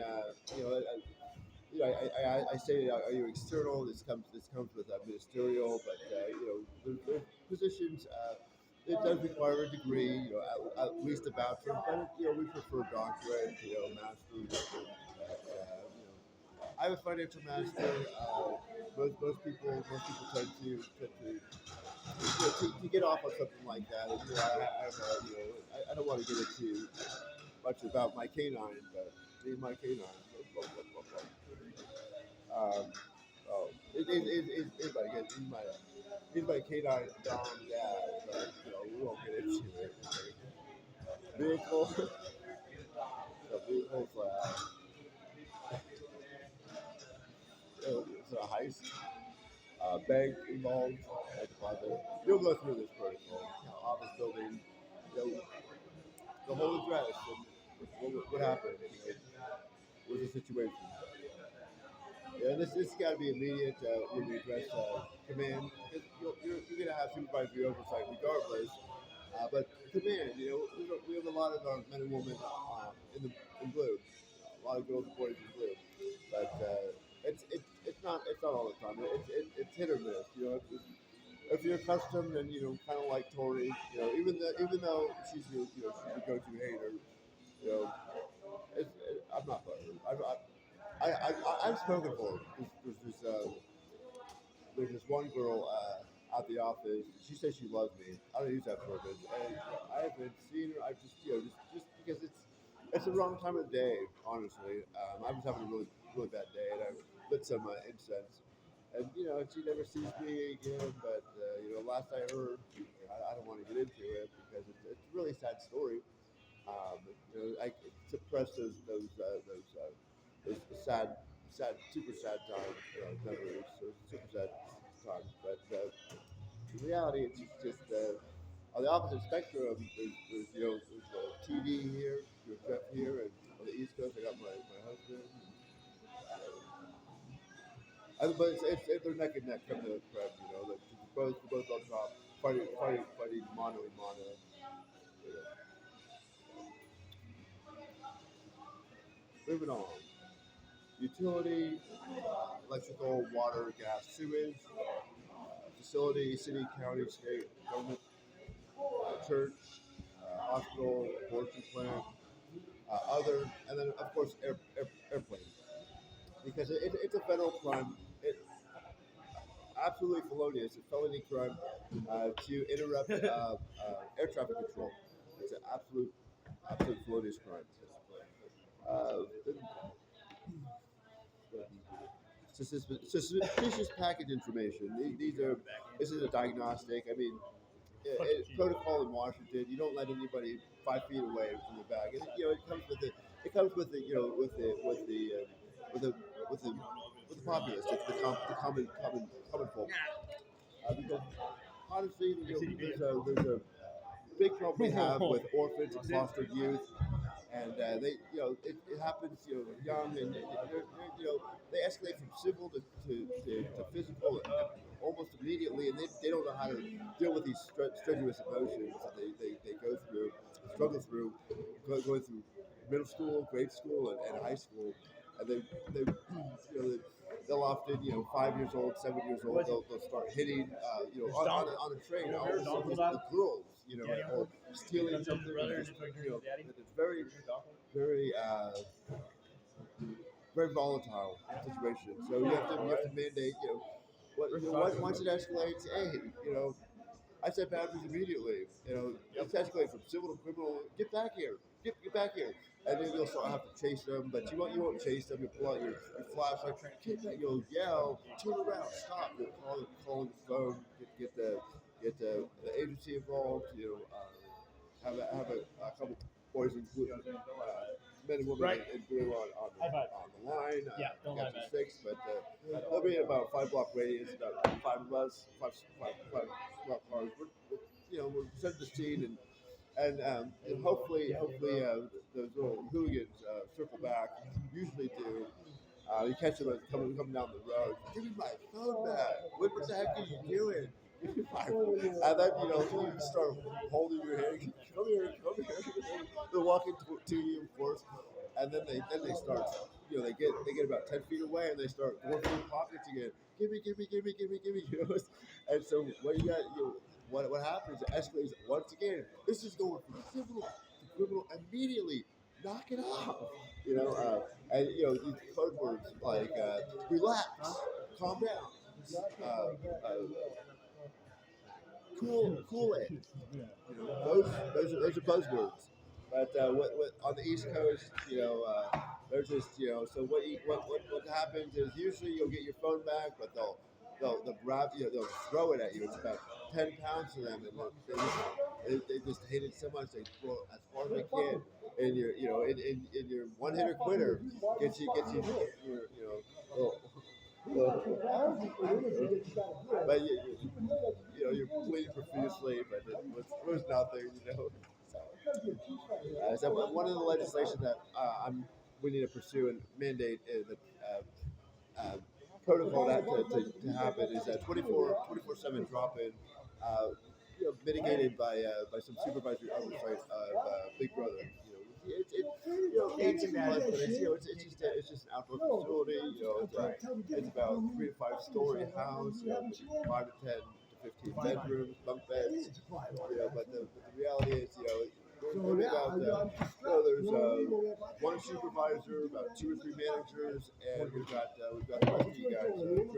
I say, are you external? This comes with ministerial, but there's positions. It does require a degree, at least a bachelor's, but we prefer doctorate, master's, I'm a financial master. Most people tend to get off on something like that. And, I don't want to get into much about my canine, but me and my canine. Blah, blah, blah, blah. Oh, he's my canine dom dad, but we won't get into it. Vehicle, the vehicle's it's a heist, bank involved, and father. You'll go through this protocol. Office building, you know, the whole address, and what happened, what was the situation. Yeah, this got to be immediate when you address command. Because you're going to have supervisory oversight regardless. But command, we have a lot of our men and women in blue, a lot of girls and boys in blue. But it's not all the time. It's hit or miss. If you're accustomed and kind of like Tori, even though she's a go-to hater, you know, I'm not butthurt. I've spoken for her. There's this one girl at the office. She says she loves me. I don't use that verbiage, and I haven't seen her. I just just because it's the wrong time of the day. Honestly, I was having a really bad day, and I lit some incense, and she never sees me again. But last I heard, I don't want to get into it because it's a really sad story. I suppress those super sad times, memories, those super sad times. But in reality, it's just on the opposite spectrum. There's TD here, there's Jeff here, and on the East Coast, I got my husband. But they're neck and neck coming to the prep. They're both on top, fighting mano a mano. You know. Moving on. Utility, electrical, water, gas, sewage, facility, city, county, state, government, church, hospital, abortion clinic, other, and then of course airplane, because it's a federal crime. It absolutely felonious, a felony crime to interrupt air traffic control. It's an absolute felonious crime. Uh, Suspicious package information. This is a diagnostic. I mean, protocol in Washington. You don't let anybody 5 feet away from the bag. It comes with it. It comes with the with the with the with the populace, the common folk. Because honestly, there's a big problem we have with orphans and foster youth, and it happens young, and they escalate from civil to physical almost immediately, and they don't know how to deal with these strenuous emotions that they go through, struggle through, going through middle school, grade school, and high school, and they'll often 5 years old, 7 years old, they'll start hitting on a train all the girls or stealing something, it's very very volatile situation. So you have to mandate, once it escalates, hey, I set boundaries immediately. It's escalated from civil to criminal. Get back here. Get back here. And then you'll start have to chase them, but you won't chase them. You pull out your flashlight. Get back. You'll yell. Turn around. Stop. You'll call the phone. Get the agency involved. Have a couple boys and men and women in blue on the line. Got you fixed, but they'll be in about a 5 block radius. About five of us, five cars. We're set the scene, and hopefully those little hooligans circle back. Usually do. You catch them coming down the road. Give me my phone back. What the heck are you doing? Give me my phone. And then you start holding your hand. Come here, come here. They're walking to you, of course, and then they start. They get about 10 feet away, and they start going through the pockets again. Give me, give me, give me, give me, give me. And so what you got? What happens? It escalates once again. This is going from civil to criminal immediately. knock it off. And these code words like relax, calm down, cool it. Those are buzzwords. But what on the East Coast, they're just So what happens is usually you'll get your phone back, but they'll grab they'll throw it at you. It's about 10 pounds to them, and they just hate it so much they throw it as far as they can. And your one hitter quitter gets you little, but you're bleeding profusely, but it was nothing. So one of the legislation that we need to pursue and mandate the uh, protocol that to happen is that 24/7 drop in, mitigated by some supervisory oversight of Big Brother. It's but it's just an outdoor facility. It's about 3 to 5 story house. Maybe 5 to 10 to 15 bedrooms, bunk beds. But the reality is, there's one supervisor, about 2 or 3 managers, and we've got the rest of you guys training.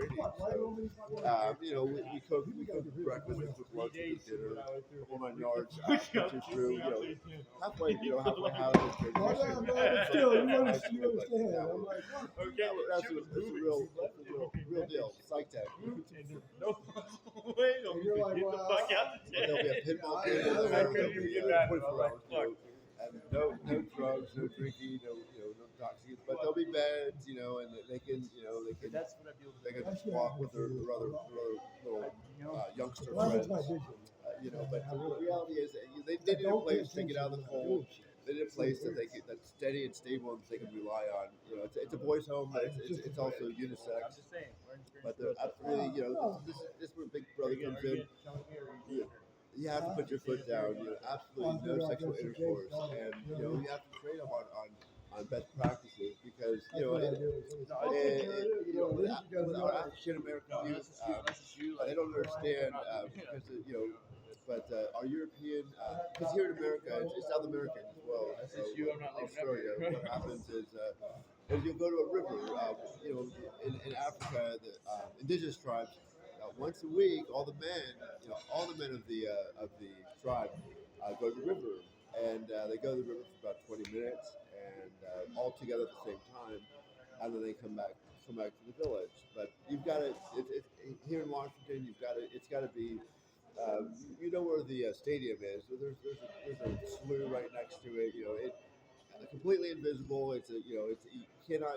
We cook breakfast, we cook lunch, we cook dinner, the whole 9 yards. Put you through, halfway house and transition. Still, you understand. That's a real deal. Psych tech. No way, no, you're like, get the fuck out of There'll be a pinball table there. There'll be 24 hours. And no drugs, no drinking, no intoxicants, but there'll be beds, and they can, they can walk with their other little youngster friends, But the reality is, that they need a place to get out of the cold. They need a place that's steady and stable and they can rely on. It's a boys' home, but it's also unisex. But absolutely, this is where Big Brother comes in. You have to put your foot down. Absolutely no sexual intercourse, and you have to train them on best practices because with our African American youth, they don't understand because but our European, because here in America, it's South American as well. So Australia, what happens is you'll go to a river. In Africa, the indigenous tribes, once a week, all the men of the tribe go to the river, and they go to the river for about 20 minutes, and all together at the same time, and then they come back to the village. But you've got to here in Washington. It's got to be. You know where the stadium is. So there's a slough right next to it. Completely invisible. You cannot.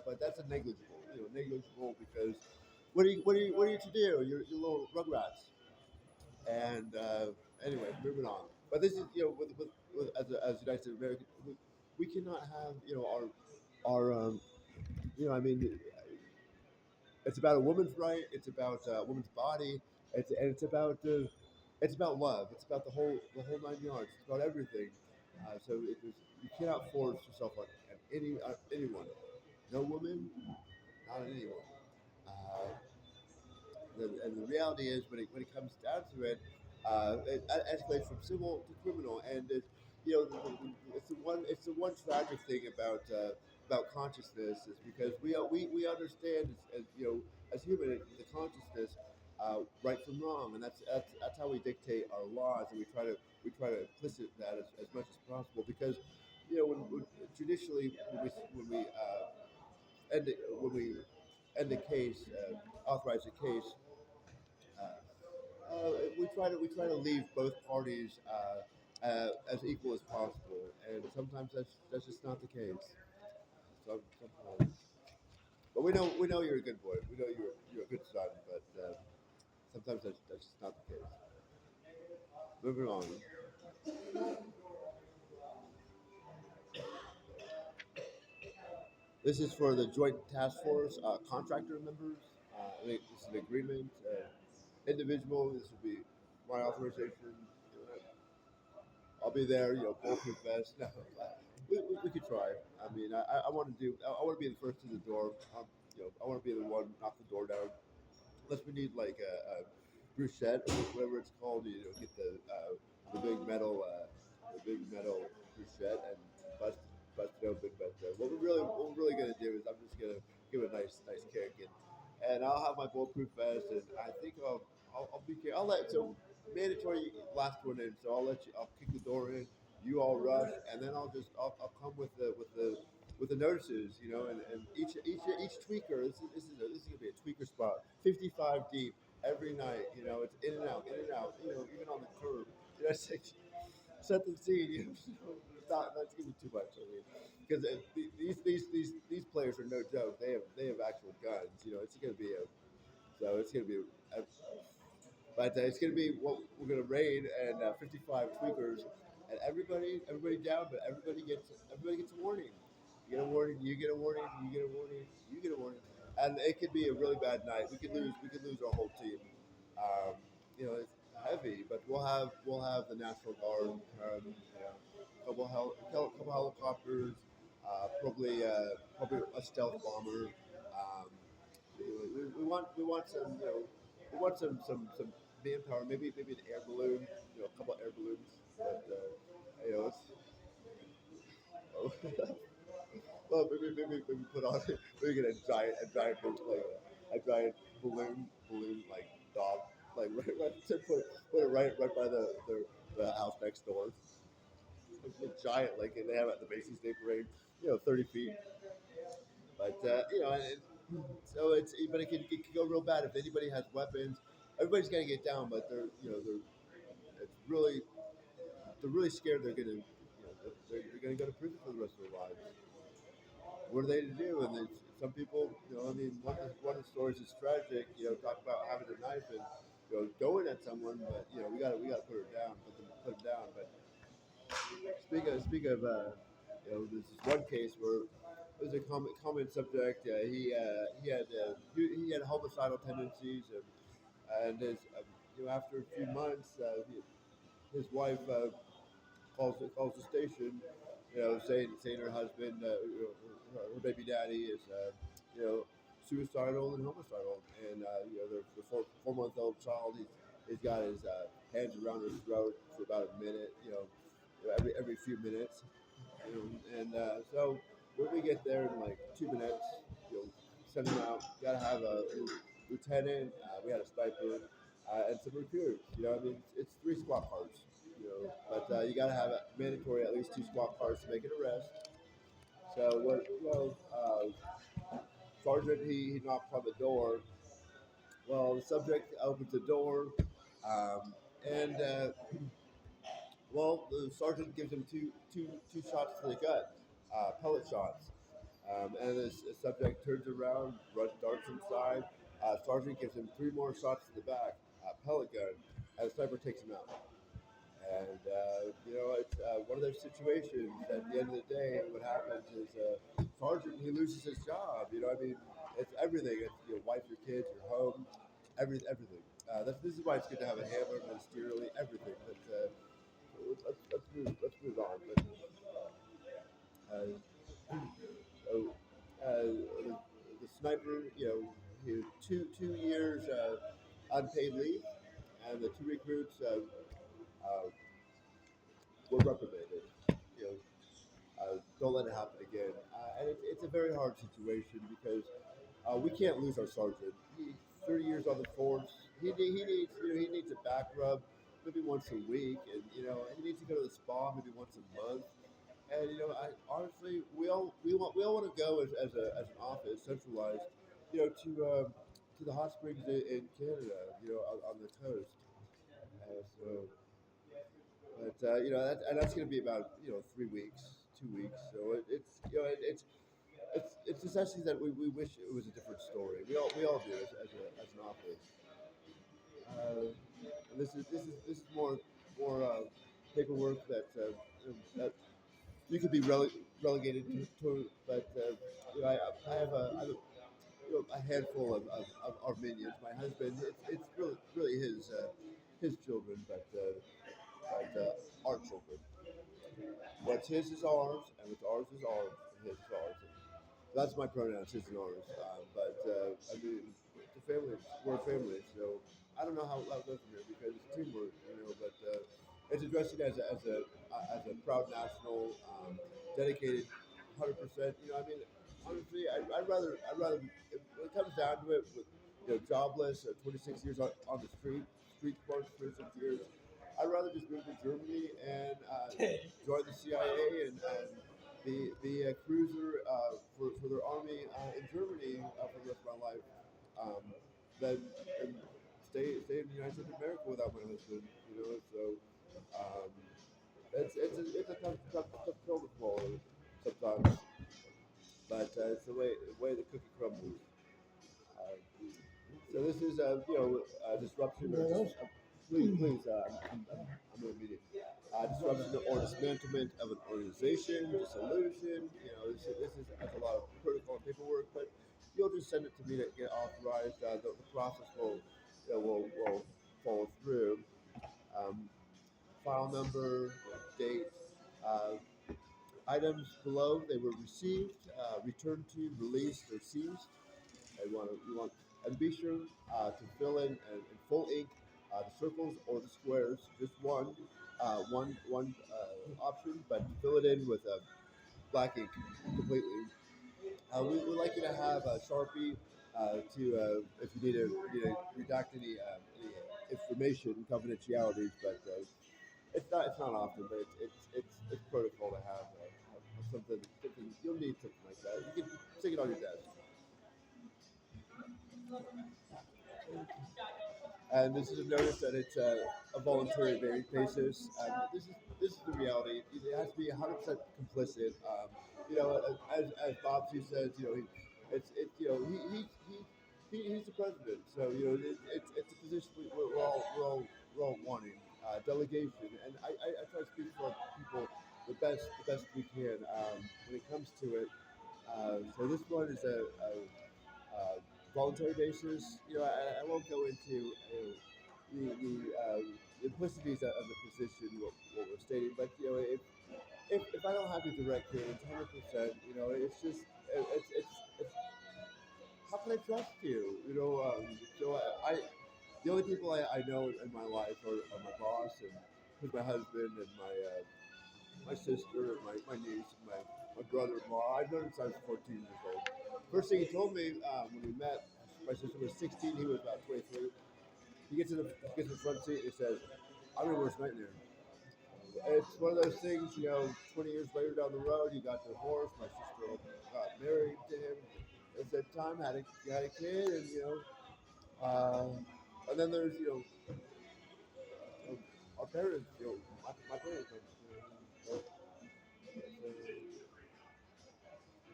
But that's a negligible. Negligible because what are you to do? You're little rugrats. And anyway, moving on. But this is as United States Americans, we cannot have our I mean, it's about a woman's right. It's about a woman's body. It's about love. It's about the whole 9 yards. It's about everything. You cannot force yourself on anyone. No woman, not on anyone. Uh, and the reality is, when it comes down to it, it escalates from civil to criminal, and it's the one tragic thing about consciousness is because we understand as human the consciousness, right from wrong, and that's how we dictate our laws, and we try to implicit that as much as possible because when traditionally when we end a case, authorize a case, we try to leave both parties as equal as possible, and sometimes that's just not the case. Sometimes, but we know you're a good boy. We know you're a good son, but sometimes that's just not the case. Moving on. This is for the Joint Task Force contractor members. This is an agreement. Individual. This will be my authorization. I'll be there, bulletproof vest. No, we could try. I mean, I want to do. I want to be the first to the door. I want to be the one knock the door down. Unless we need like a bruchette or whatever it's called. Get the big metal bruchette, and busted, busted open. But what we're really gonna do is I'm just gonna give it a nice kick, and I'll have my bulletproof vest, and I think I'll be I'll let so mandatory last one in, so I'll kick the door in, you all rush, and then I'll come with the notices, and each tweaker. This is gonna be a tweaker spot, 55 deep every night. It's in and out. Even on the curb. It's like, set the scene. It's not that's gonna be too much. I mean, because these players are no joke. They have actual guns. It's gonna be a so it's gonna be a, but it's going to be what we're going to raid and 55 tweakers, and everybody down, but everybody gets a warning. You get a warning. You get a warning. You get a warning. You get a warning. And it could be a really bad night. We could lose our whole team. Um, it's heavy, but we'll have the National Guard. Couple helicopters, probably a stealth bomber. We want some some manpower. Maybe an air balloon. A couple air balloons. But well, maybe put on maybe get a giant balloon like dog like put it right by the house next door. A giant like they have at the Macy's Day Parade. 30 feet. But so but it can go real bad if anybody has weapons. Everybody's gonna get down, but it's really they're really scared they're gonna go to prison for the rest of their lives. What are they to do? And some people, I mean, one of the stories is tragic. Talk about having a knife and going at someone, but we gotta put her down, put them down. But there's this one case where it was a common subject. He had homicidal tendencies, and after a few months, his wife calls the station, saying her husband, her baby daddy is suicidal and homicidal, and the 4 month old child, he's got his hands around her throat for about a minute, every few minutes, and so when we get there in like 2 minutes, you know, send him out. Got to have a lieutenant. We had a sniper and some recruits. I mean, it's 3 squad cars. But you got to have a mandatory at least 2 squad cars to make an arrest. So sergeant he knocks on the door. Well, the subject opens the door, and the sergeant gives him two shots to the gut, pellet shots. And the subject turns around, darts inside. Sergeant gives him 3 more shots to the back, pellet gun, and the sniper takes him out. And it's one of those situations. At the end of the day, what happens is sergeant he loses his job. I mean, it's everything. It's your wife, your kids, your home, everything. This is why it's good to have a handler, ministerially, everything. But let's move on. But so, the sniper, he 2 years unpaid leave, and the 2 recruits were reprimanded. You know, don't let it happen again. And it's a very hard situation because we can't lose our sergeant. 30 years on the force. He needs a back rub maybe once a week, and he needs to go to the spa maybe once a month. And I honestly, we all want to go as an office centralized, to the hot springs in Canada, on the coast. So, but and that's going to be about 3 weeks, 2 weeks. So it's essentially that we wish it was a different story. We all do as an office. And this is more paperwork that you could be relegated to, but I have a handful of minions. My husband, it's really his children, but our children. What's his is ours, and what's ours is ours, and his is ours. And that's my pronouns, his and ours. But I mean, it's a family. We're a family, so I don't know how that goes from here because it's teamwork, But it's addressing as a proud national. dedicated 100%. You know, I mean, honestly, I'd rather when it comes down to it, with jobless, 26 years on the street sports, 26 years, I'd rather just move to Germany and join the CIA and be a cruiser for their army in Germany for the rest of my life, um, than and stay in the United States of America without my husband. You know, so. Um, it's a tough pill to swallow sometimes, but it's the way the cookie crumbles. Uh, so this is disruption or please I'm in a meeting. Disruption or dismantlement of an organization, dissolution. You know, this is that's a lot of protocol and paperwork, but you'll just send it to me to get authorized. The process will follow through. Um, File number, date, uh, items below they were received, returned to, released, or seized. You want, and be sure to fill in full ink the circles or the squares. Just one option, but fill it in with black ink completely. We would like you to have a Sharpie to if you need to redact any information, confidentialities, but it's not often, but it's protocol to have something you'll need something like that. You can stick it on your desk. And this is a notice that it's a voluntary basis. This is the reality. It has to be 100% complicit. As Bob Sue says, he's the president, so it's a position we're all wanting. Delegation, and I try to speak for people the best we can when it comes to it. So this one is a voluntary basis. I won't go into the implicities of the position, what we're stating, but if I don't have your direct hands, 100%, it's just it's how can I trust you? So the only people I know in my life are my boss and who's my husband and my sister and my niece and my brother-in-law. I've known him since I was 14 years old. First thing he told me when we met, my sister was 16, he was about 23. He gets in the front seat and he says, "I'm your worst nightmare." It's one of those things, 20 years later down the road, he got divorced. My sister got married to him. At that time, had a kid, and then there's, our parents, my parents.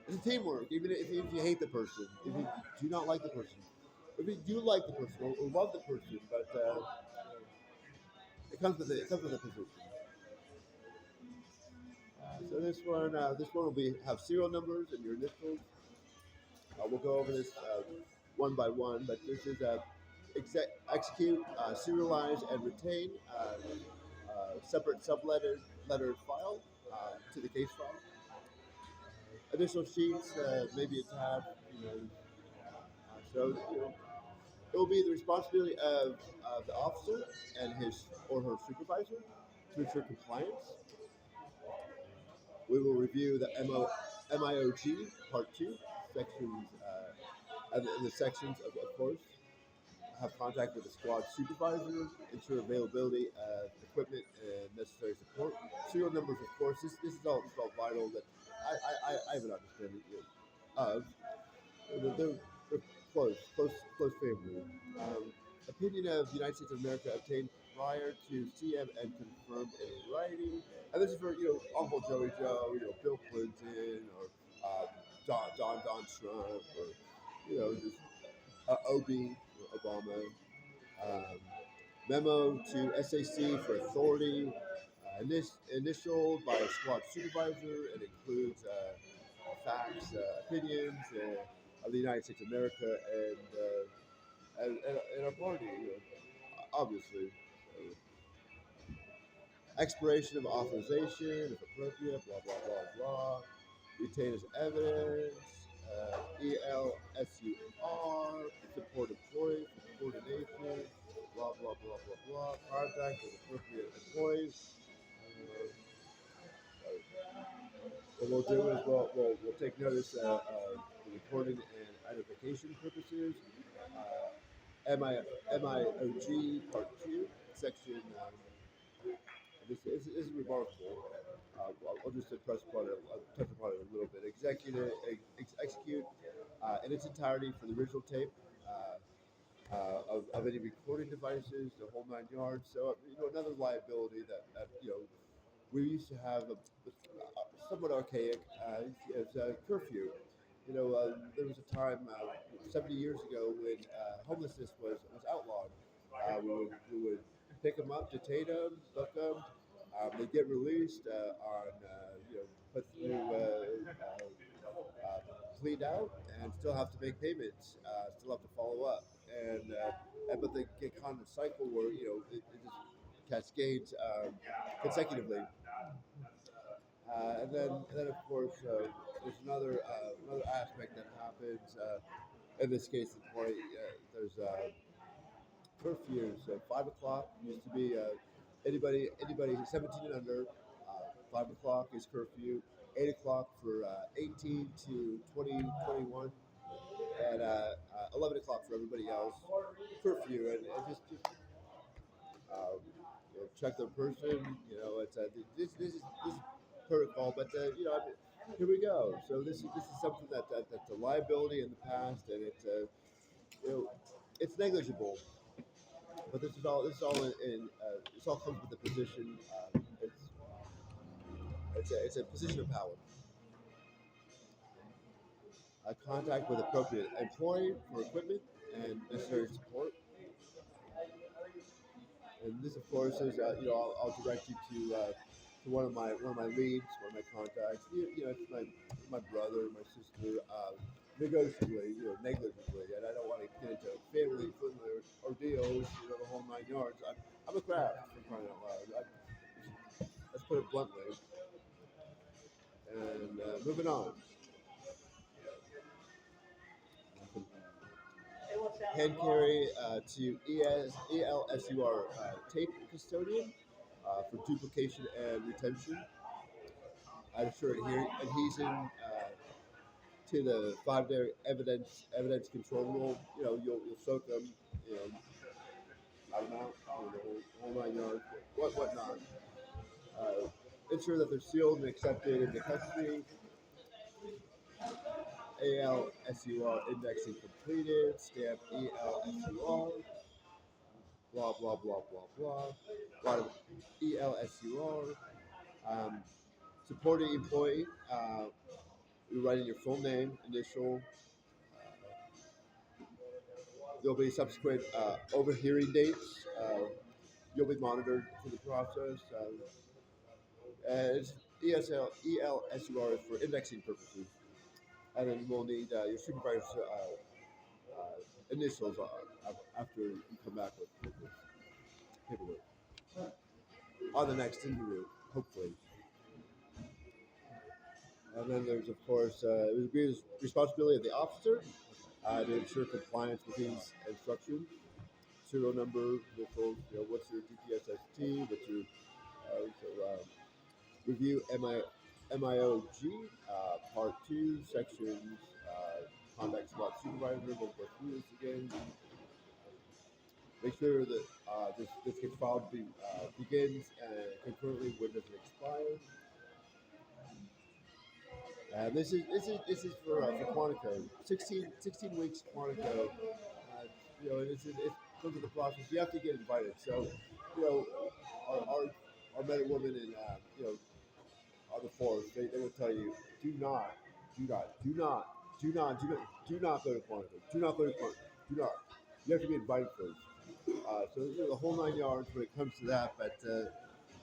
It's a teamwork, even if you hate the person, if you do not like the person, if you do like the person or love the person, but it comes with a position. This one will have serial numbers and your initials. We'll go over this one by one, but this is execute, serialize, and retain separate lettered file to the case file. Additional sheets may be attached. So it will be the responsibility of the officer and his or her supervisor to ensure compliance. We will review the MIOG Part 2, sections, and the sections, of course, have contact with the squad supervisor, ensure availability of equipment and necessary support. Serial numbers, of course, this is all vital that I have an understanding of. They're close family. Opinion of the United States of America obtained prior to CM and confirmed in writing. And this is for Uncle Joey Joe, Bill Clinton, or Don Trump, or just Obi Obama. Um, Memo to SAC for authority. Initialed by a squad supervisor. It includes facts, opinions of the United States of America and our party, obviously. Expiration of authorization, if appropriate, blah, blah, blah, blah. Retain as evidence, ELSUR, support employees, coordination, blah, blah, blah, blah, blah. Contact with appropriate employees. What we'll do is we'll take notice for recording and identification purposes. MIOG Part 2, Section, this is remarkable. I'll just touch upon it a little bit. Execute in its entirety for the original tape. Of any recording devices, the whole 9 yards. So another liability that we used to have somewhat archaic is curfew. There was a time 70 years ago when homelessness was outlawed. We would pick them up, detain them, book them. They get released on put through plead out and still have to make payments, still have to follow up, but they get caught in a cycle where it just cascades consecutively. And then of course there's another aspect that happens. In this case, the point there's curfew. So 5 o'clock used to be anybody who's 17 and under. 5 o'clock is curfew. 8 o'clock for 18 to 2021, and 11 o'clock for everybody else. Curfew, and just check their person. It's this is protocol, but here we go. So this is something that's a liability in the past, and you know it's negligible. But this all comes with a position. It's a position of power. Contact with appropriate employee for equipment and necessary support. And this, of course, is I'll direct you to one of my leads, one of my contacts. It's my brother, my sister, negotiably, negligibly, and I don't want to get into family ordeals, the whole 9 yards. I'm a craft for crying out loud. Let's put it bluntly. And moving on. Hand carry to ELSUR tape custodian for duplication and retention. I'm sure adhesion to the 5-day evidence control rule. You'll soak them. You know, out of mount, the whole 9 yards. Whatnot. Ensure that they're sealed and accepted into custody. ALSUR indexing completed. Stamp ELSUR. Blah blah blah blah blah. A lot of ELSUR. Um, Supporting employee. You write in your full name, initial. There'll be subsequent overhearing dates. You'll be monitored for the process. And it's ELSUR is for indexing purposes. And then we'll need your supervisor's initials after you come back with this paperwork on the next interview, hopefully. And then there's, of course, it would be the responsibility of the officer to ensure compliance with these instructions. Serial number, vehicles, what's your DPSST, what's your review MIOG, Part 2, Sections, Conduct SWAT Supervisor, we'll go through this again. Make sure that this gets filed begins concurrently when doesn't expire. And this is for Quantico. 16 weeks Quantico. It's comes with the process. You have to get invited. So, our men and women in on the force, they will tell you, do not, do not, do not, do not, do not, do not go to Quantico. Do not go to Quantico. Do not. You have to be invited first. So the whole 9 yards when it comes to that, but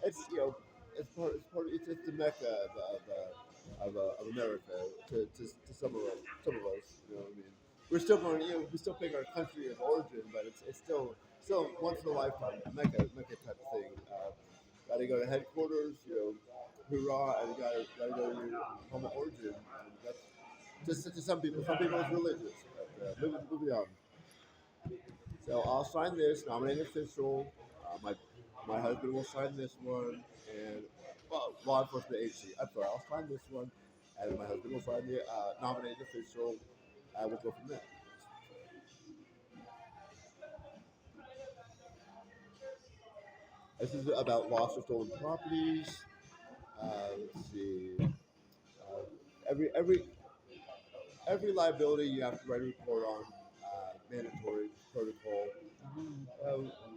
it's it's the mecca of America to some of us. What I mean, we're still going. We still pick our country of origin, but it's still once in a lifetime mecca type of thing. Got to go to headquarters, hoorah, and gotta go to your home of origin. And that's to some people. Some people it's religious. But moving on. So I'll sign this, nominate official. My husband will sign this one, and law enforcement agency. I'm sorry, I'll sign this one. and my husband will sign the nominated official. We'll go from there. This is about lost or stolen properties. Let's see. Uh, every every liability you have to write a report on, mandatory protocol.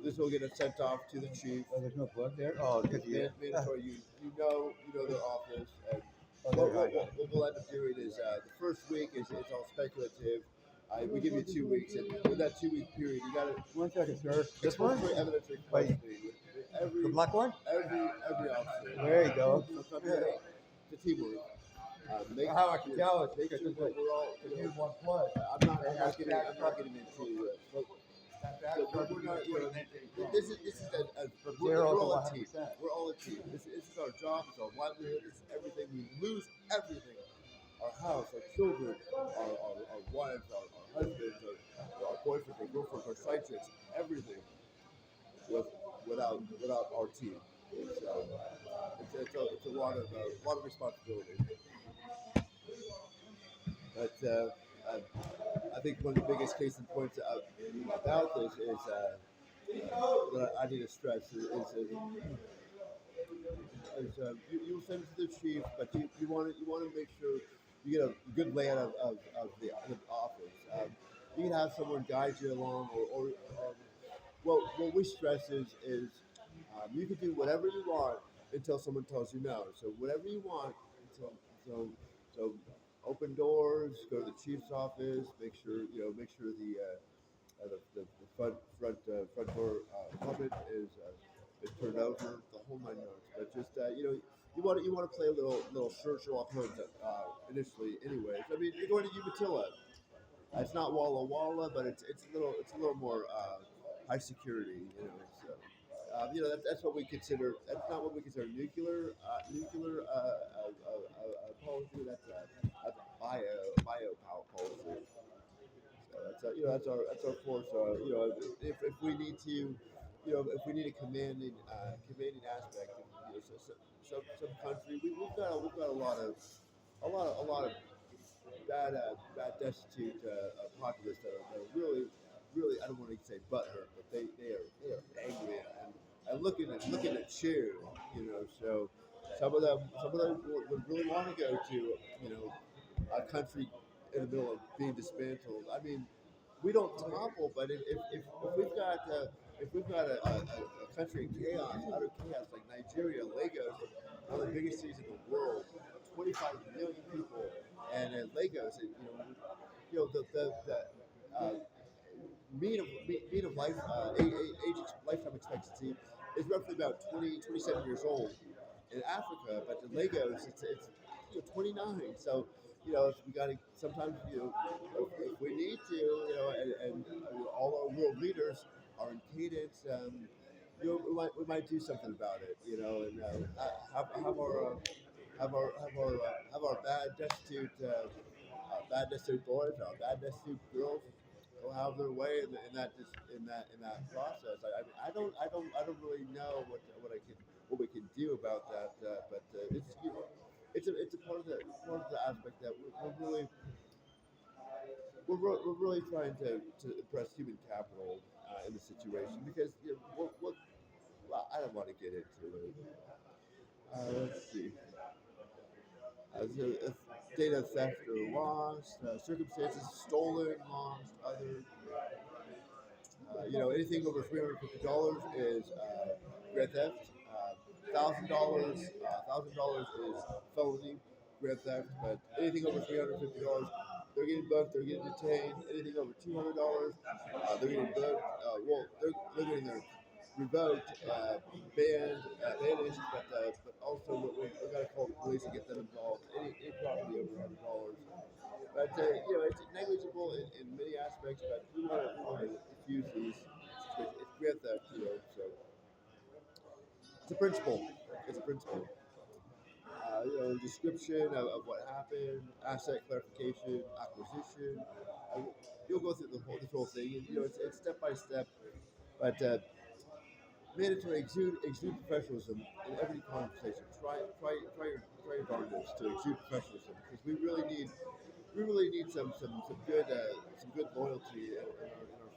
This will get it sent off to the chief. Oh, there's no plug there. Oh, It's mandatory. You know their office, and Oh, what we'll end up doing is the first week is it's all speculative. We give you 2 weeks, and with that 2 week period, you got to 1 second, sir. This one? for evidence Wait. requesting every The black one? every officer. There you go. It's a teamwork. How I can tell is make because sure that we're all. use one plug. I'm not getting into. We're not. This is we're all a team. We're all a team. This is our job. It's our livelihood. It's everything. We lose everything. Our house, our children, our wives, our husbands, our boyfriends, our girlfriends, our side chicks, everything without our team. It's a lot of responsibility. But I think one of the biggest case in points about this is that I need to stress you'll send it to the chief, but you want to make sure you get a good layout of the office. You can have someone guide you along, or what we stress is you can do whatever you want until someone tells you no. So whatever you want until so open doors, go to the chief's office, make sure the front door plummet is turned over, the whole nine yards. But just you want to play a little Sherlock Holmes initially, anyways. I mean, you're going to Umatilla. It's not Walla Walla, but it's a little more high security. That's what we consider. That's not what we consider nuclear policy. That's bio power policy. So that's our force. If we need to, if we need a commanding aspect, some country, we've got a lot of bad destitute populace that are really I don't want to say butthurt, but they are angry and looking at cheer. So some of them would really want to go to a country in the middle of being dismantled. I mean, we don't topple, but if we've got a country in chaos, utter chaos like Nigeria, Lagos, one of the biggest cities in the world, 25 million people, and in Lagos, the uh, mean of life lifetime expectancy is roughly about 27 years old in Africa, but in Lagos it's 29. So we got to sometimes if we need to and all our world leaders are in cadence. We might do something about it, and have our bad destitute boys, our bad destitute girls will have their way in that process. I don't really know what we can do about that, but it's a part of the aspect that we're really trying to impress human capital in the situation because well, I don't want to get into it. Let's see. Data theft or lost, circumstances stolen, lost, other. Anything over $350 is grand theft. $1,000 is felony grand theft. But anything over $350, they're getting booked. They're getting detained. Anything over $200, they're getting booked. They're getting their revoked, banished. But also we're going to call the police and get them involved. Any property over $100. But it's negligible in many aspects. But we want to diffuse these. It's great that so it's a principle. It's a principle. Description of what happened, asset clarification, acquisition. You'll go through this whole thing. And, it's step by step. But mandatory exude professionalism in every conversation. Try your darndest to exude professionalism because we really need some good loyalty in our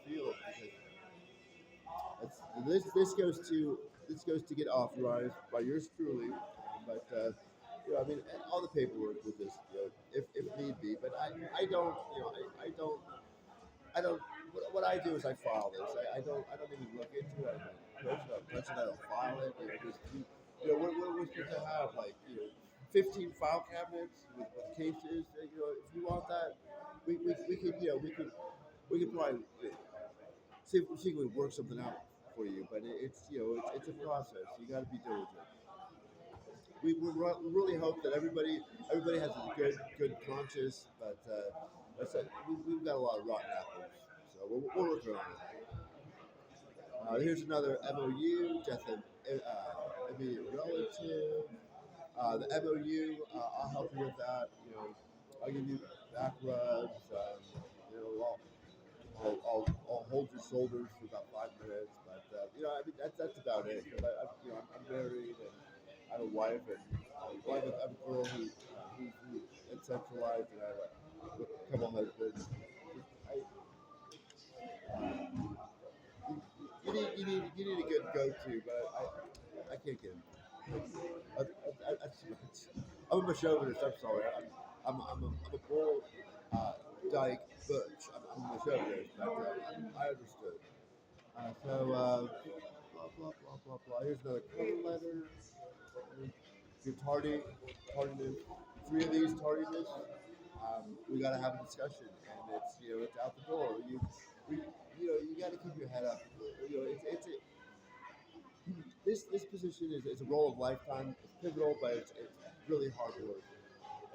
field because this goes to get authorized by yours truly, but I mean all the paperwork with this, if need be. But I don't I don't I don't. What I do is I file this. I don't even look into it. I don't touch it. I don't file it. Just, we're supposed to have 15 file cabinets with cases. If you want that, we could we could probably see if we work something out for you. But it's it's a process. You got to be diligent. We really hope that everybody has a good conscience, but that's it. We've got a lot of rotten apples, so we're working on it. Here's another MOU, death of immediate relative. The MOU, I'll help you with that. I'll give you back rubs. I'll hold your shoulders for about 5 minutes, but I mean that's about it. But I'm married and I have a wife and I have a girl who's centralized, and I have a couple husbands. You need a good go-to, but I can't get him. That's too much. I'm a chauvinist. I'm sorry. I'm a bull dyke butch. I'm a chauvinist. But I understood. Blah blah blah blah blah. Here's another cover letter. Your tardiness. Three of these tardiness. We got to have a discussion, and it's out the door. We, you got to keep your head up. This position is a role of lifetime. It's pivotal, but it's really hard work,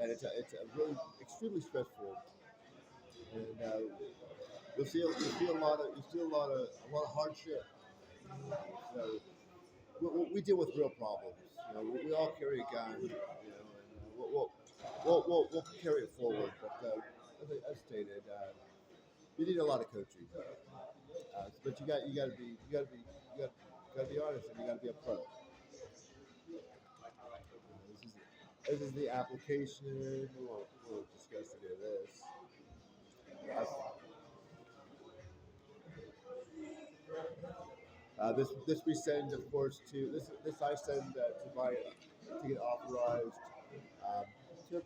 and it's a really extremely stressful. And you'll see a lot of hardship. So we deal with real problems. We all carry a gun. And we'll carry it forward. But as stated, you need a lot of coaching. But you got to be honest, and you got to be upfront. This is the application. We won't discuss any of this. This we send, of course, to this I send to my to get authorized. Um, to,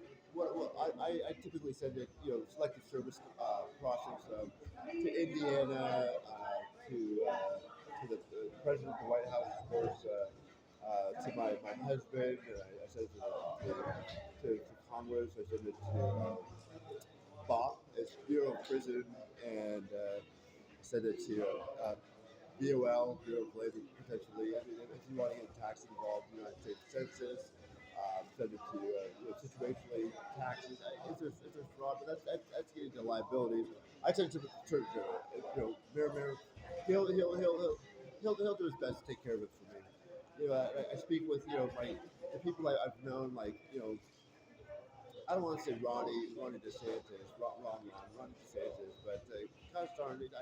I typically send it, selective service process to Indiana, to the president of the White House, of course, to my husband, and I send it to Congress. I send it to BOP, it's Bureau of Prison, and send it to BOL, Bureau of Labor, potentially. I mean, if you want to get tax involved, United States Census, send it to situationally taxes. If there's fraud, but that's getting to liabilities. I send it to the Attorney General. Mayor, he'll do his best to take care of it for me. I speak with the people I've known, like I don't want to say Ronnie DeSantis, Ronnie DeSantis, but gosh darn it,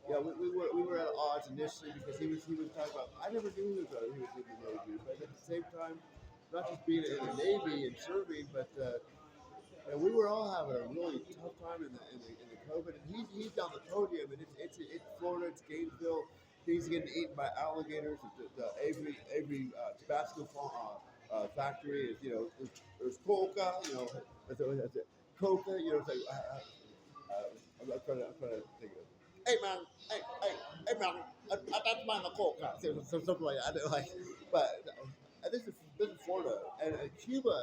yeah, we were at odds initially because he was talking about. I never knew he was in the Navy, but at the same time, not just being in the Navy and serving, but and we were all having a really tough time in the COVID, and he's on the podium, and it's Florida, it's Gainesville. He's getting eaten by alligators. The Avery Tabasco factory is there's coca, that's it, coca, it's like I'm trying to think of. Hey man, hey man, that's my coca, so something like that. Like, but this is Florida, and Cuba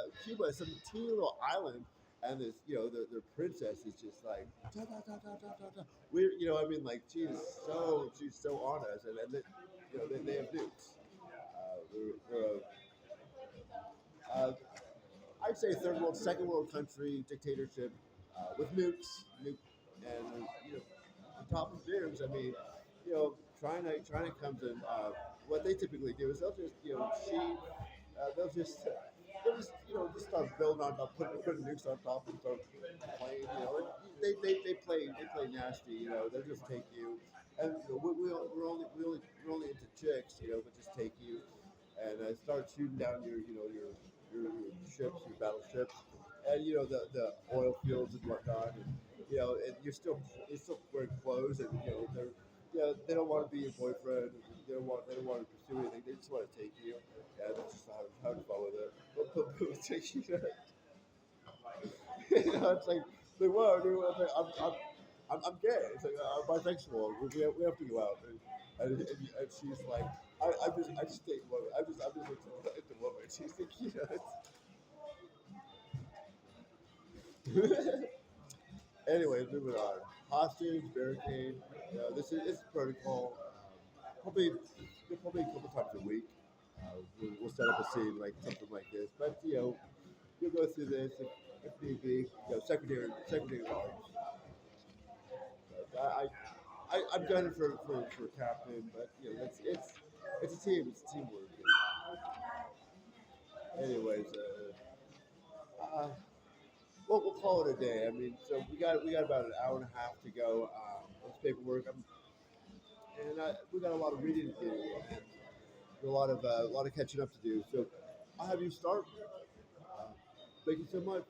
is some teeny little island, and this their princess is just like da da da da da da da. We're I mean like she's so on us, and then, they have nukes. We're I'd say third world, second world country dictatorship with nukes, and on top of theirs. I mean, China comes in. What they typically do is they'll just they'll just just start building on top, putting nukes on top and start playing. They play nasty. They'll just take you. and we're only into chicks, but just take you and start shooting down your ships, your battleships, and the oil fields and whatnot, and and you're still wearing clothes, and they don't want to be your boyfriend, they don't want to pursue anything, they just want to take you, and that's just how to follow that. But take you, it's like, whoa, dude, I'm gay. It's like I'm bisexual. We have to go out, and she's like, I just date women. I'm just into women. She's like, it's Anyways, moving on. Hostage, barricade. This is protocol. Probably, probably a couple times a week. We'll set up a scene like something like this, but you'll go through this if need be. Secondary arms. I'm gunning for captain, but it's a team. It's teamwork. Anyways, we'll call it a day. I mean, so we got about an hour and a half to go on this paperwork. We got a lot of reading to do and a lot of catching up to do. So I'll have you start. Uh, Thank you so much.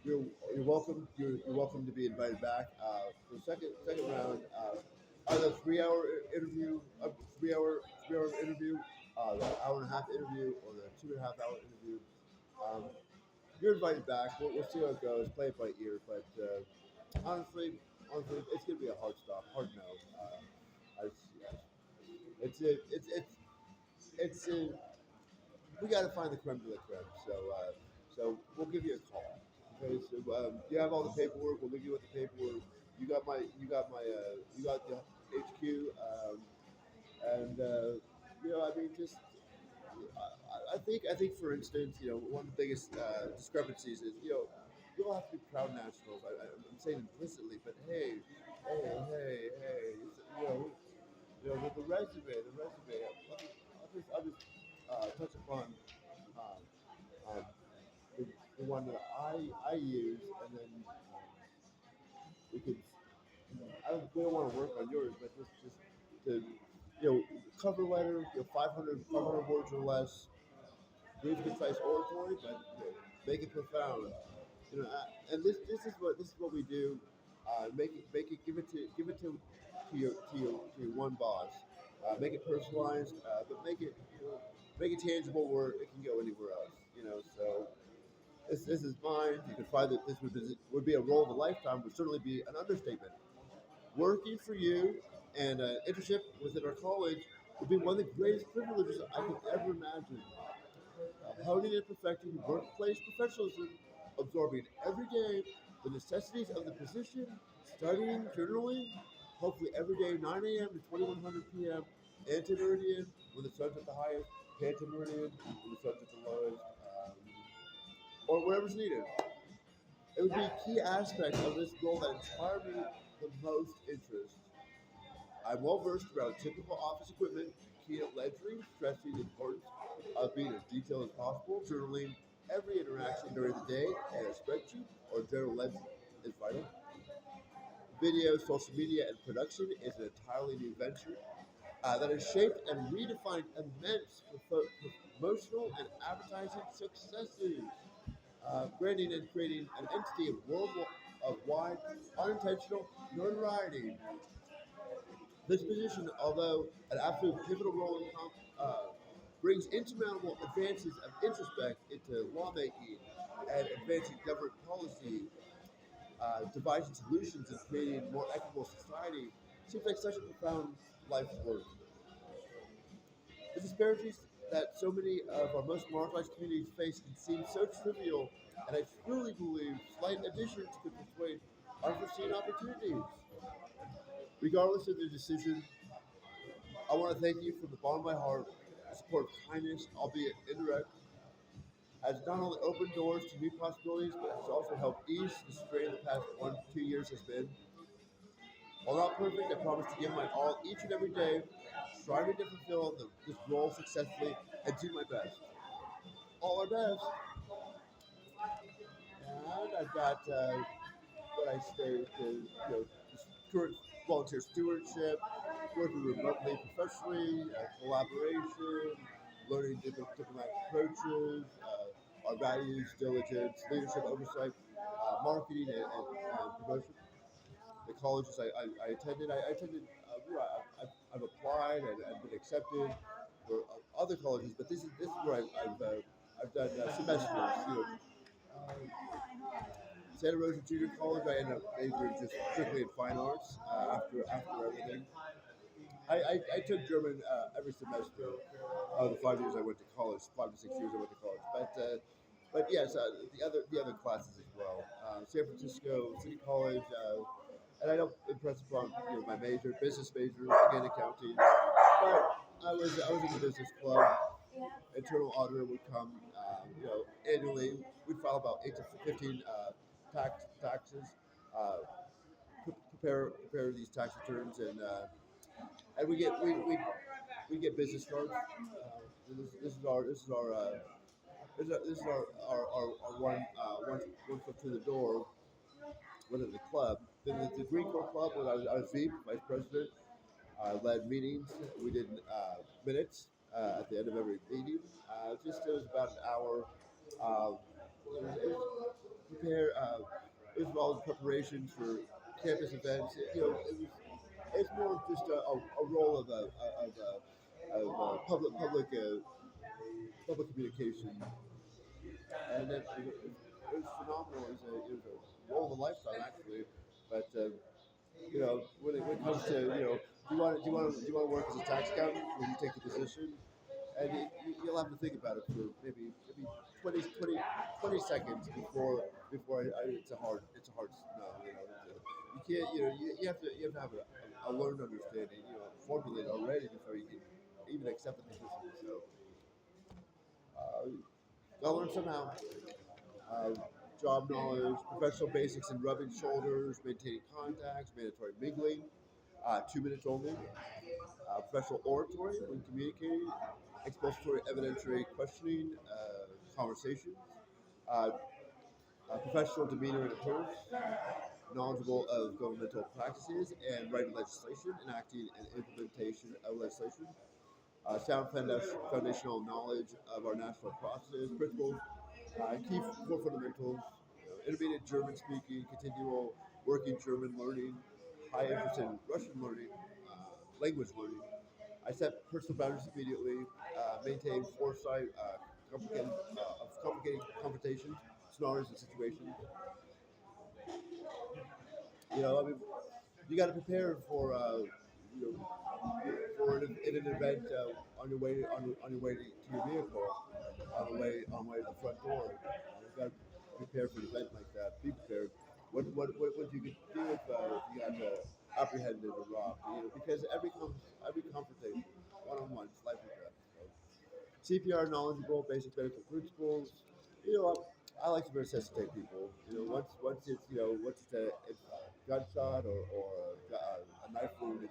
You're welcome. You're welcome to be invited back for the second round. Either 3 hour interview, 3 hour interview, the hour and a half interview, or the 2.5 hour interview. Um, you're invited back. We'll see how it goes. Play it by ear, but honestly, it's gonna be a hard stop, hard no. I, it's it's we got to find the creme de la creme. So we'll give you a call. Okay, so you have all the paperwork. We'll leave you with the paperwork. You got the HQ, and I mean, just I think for instance, one of the biggest discrepancies is we all have to be proud nationals. I'm saying implicitly, but hey, the resume. I'll just touch upon um, um, the, the one that I use, and then we could. We don't want to work on yours, but just to cover letter, 500 words or less, brief, concise oratory, but make it profound. And this is what we do. Make it to your one boss. Make it personalized, but make it tangible where it can go anywhere else. So this is mine. You can find that this would be a role of a lifetime. Would certainly be an understatement. Working for you and an internship within our college would be one of the greatest privileges I could ever imagine. Honing and perfecting workplace professionalism, absorbing every day the necessities of the position, studying, journaling, hopefully every day 9 a.m. to 2100 p.m. Antemeridian when the sun's at the highest, Pantemeridian when the sun's at the lowest, or whatever's needed. It would be a key aspect of this role that inspired me the most interest. I'm well versed around typical office equipment, keynote ledgering, stressing the importance of being as detailed as possible, journaling every interaction during the day, and a spreadsheet or general ledger is vital. Video, social media, and production is an entirely new venture that has shaped and redefined immense promotional and advertising successes, branding and creating an entity of wide, unintentional notoriety. This position, although an absolute pivotal role brings insurmountable advances of introspect into lawmaking and advancing government policy, devising solutions and creating a more equitable society, seems like such a profound life's work. The disparities that so many of our most marginalized communities face can seem so trivial, and I truly believe slight additions could persuade unforeseen opportunities. Regardless of the decision, I want to thank you from the bottom of my heart. The support of kindness, albeit indirect, has not only opened doors to new possibilities, but has also helped ease the strain the past 1 to 2 years has been. While not perfect, I promise to give my all each and every day, striving to fulfill this role successfully and do my best. All our best. And I've got what I say to this current volunteer stewardship, working remotely professionally, collaboration, learning diplomatic approaches, our values, diligence, leadership oversight, marketing, and promotion. The colleges I attended, I've applied and been accepted for other colleges, but this is where I've done semesters. Santa Rosa Junior College, I ended up majoring just strictly in fine arts after everything. I took German every semester of the 5 years I went to college, 5 to 6 years I went to college. But yes, the other classes as well. San Francisco City College, and I don't impress upon my major, business major, again accounting. But I was in the business club. Internal auditor would come, annually. We'd file about 8 to 15 taxes, uh, prepare these tax returns, and we get business cards. This is our one foot through the door within the club. Then the Green Corps Club, when I was vice president, led meetings. We did minutes at the end of every meeting. It was about an hour. Prepare. It was all preparations for campus events. It's more just a role of public communication, and it was phenomenal. It was a role of a lifetime actually, but. When it comes to do you want to work as a tax accountant when you take the position, and you'll have to think about it for maybe 20 seconds before it's a hard no. You can't you have to have a learned understanding, formulated already before you can even accept the position. So gotta learn somehow. Uh, Job knowledge, professional basics in rubbing shoulders, maintaining contacts, mandatory mingling, 2 minutes only, professional oratory when communicating, expository evidentiary questioning, conversations, uh, professional demeanor and appearance, knowledgeable of governmental practices and writing legislation, enacting and implementation of legislation, sound foundational knowledge of our national processes, principles, key core fundamentals, intermediate German speaking, continual working German learning, high interest in Russian learning, language learning. I set personal boundaries immediately, maintain foresight, complicated confrontations, scenarios, and situations. I mean, you got to prepare for you know for in an event on your way to your vehicle, on the way to the front door. You got to prepare for an event like that. Be prepared. What you could do if you got apprehended or robbed? Because every confrontation, one on one, it's life or death. So CPR knowledgeable, basic medical principles. You know, I like to resuscitate people. Once it's a gunshot or a knife wound,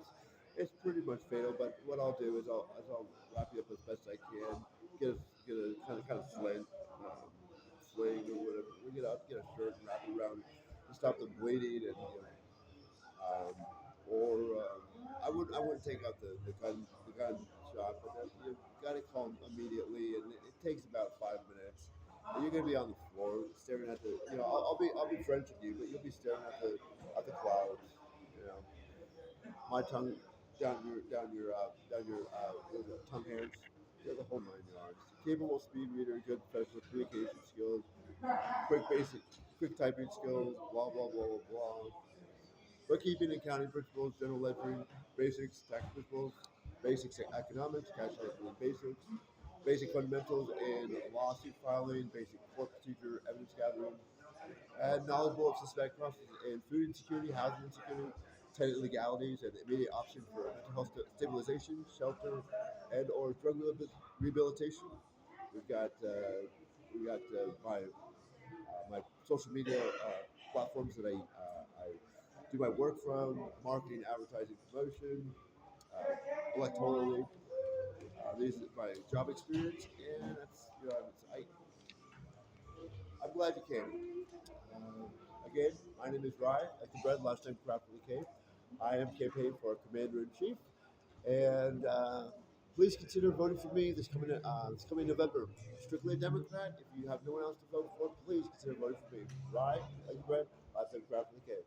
it's pretty much fatal. But what I'll do is I'll wrap you up as best I can, get a kind of sling or whatever. Get a shirt and wrap it around to stop the bleeding um, or I wouldn't take out the gun shot, but you got to call them immediately, and it takes about 5 minutes. And you're gonna be on the floor staring at I'll be Frenching you, but you'll be staring at the clouds. You know, my tongue down your what is it, tongue hairs. The whole 9 yards. Capable speed reader, good professional communication skills, quick basic, quick typing skills, blah blah blah blah blah. Bookkeeping, accounting principles, general ledgering, basics, tax principles, basics in economics, cash management basics, basic fundamentals in lawsuit filing, basic court procedure, evidence gathering, and knowledgeable of suspect processes in food insecurity, housing insecurity, tenant legalities, and immediate option for mental health stabilization, shelter, and or drug rehabilitation. We've got my social media platforms that I do my work from, marketing, advertising, promotion, electorally. These is my job experience, and I'm glad you came. Again, my name is Rye, like the bread, last name properly came. I am campaigning for Commander in Chief, and please consider voting for me this coming November. Strictly a Democrat. If you have no one else to vote for, please consider voting for me. Right? Thank you, Brett. I said crap for the cave.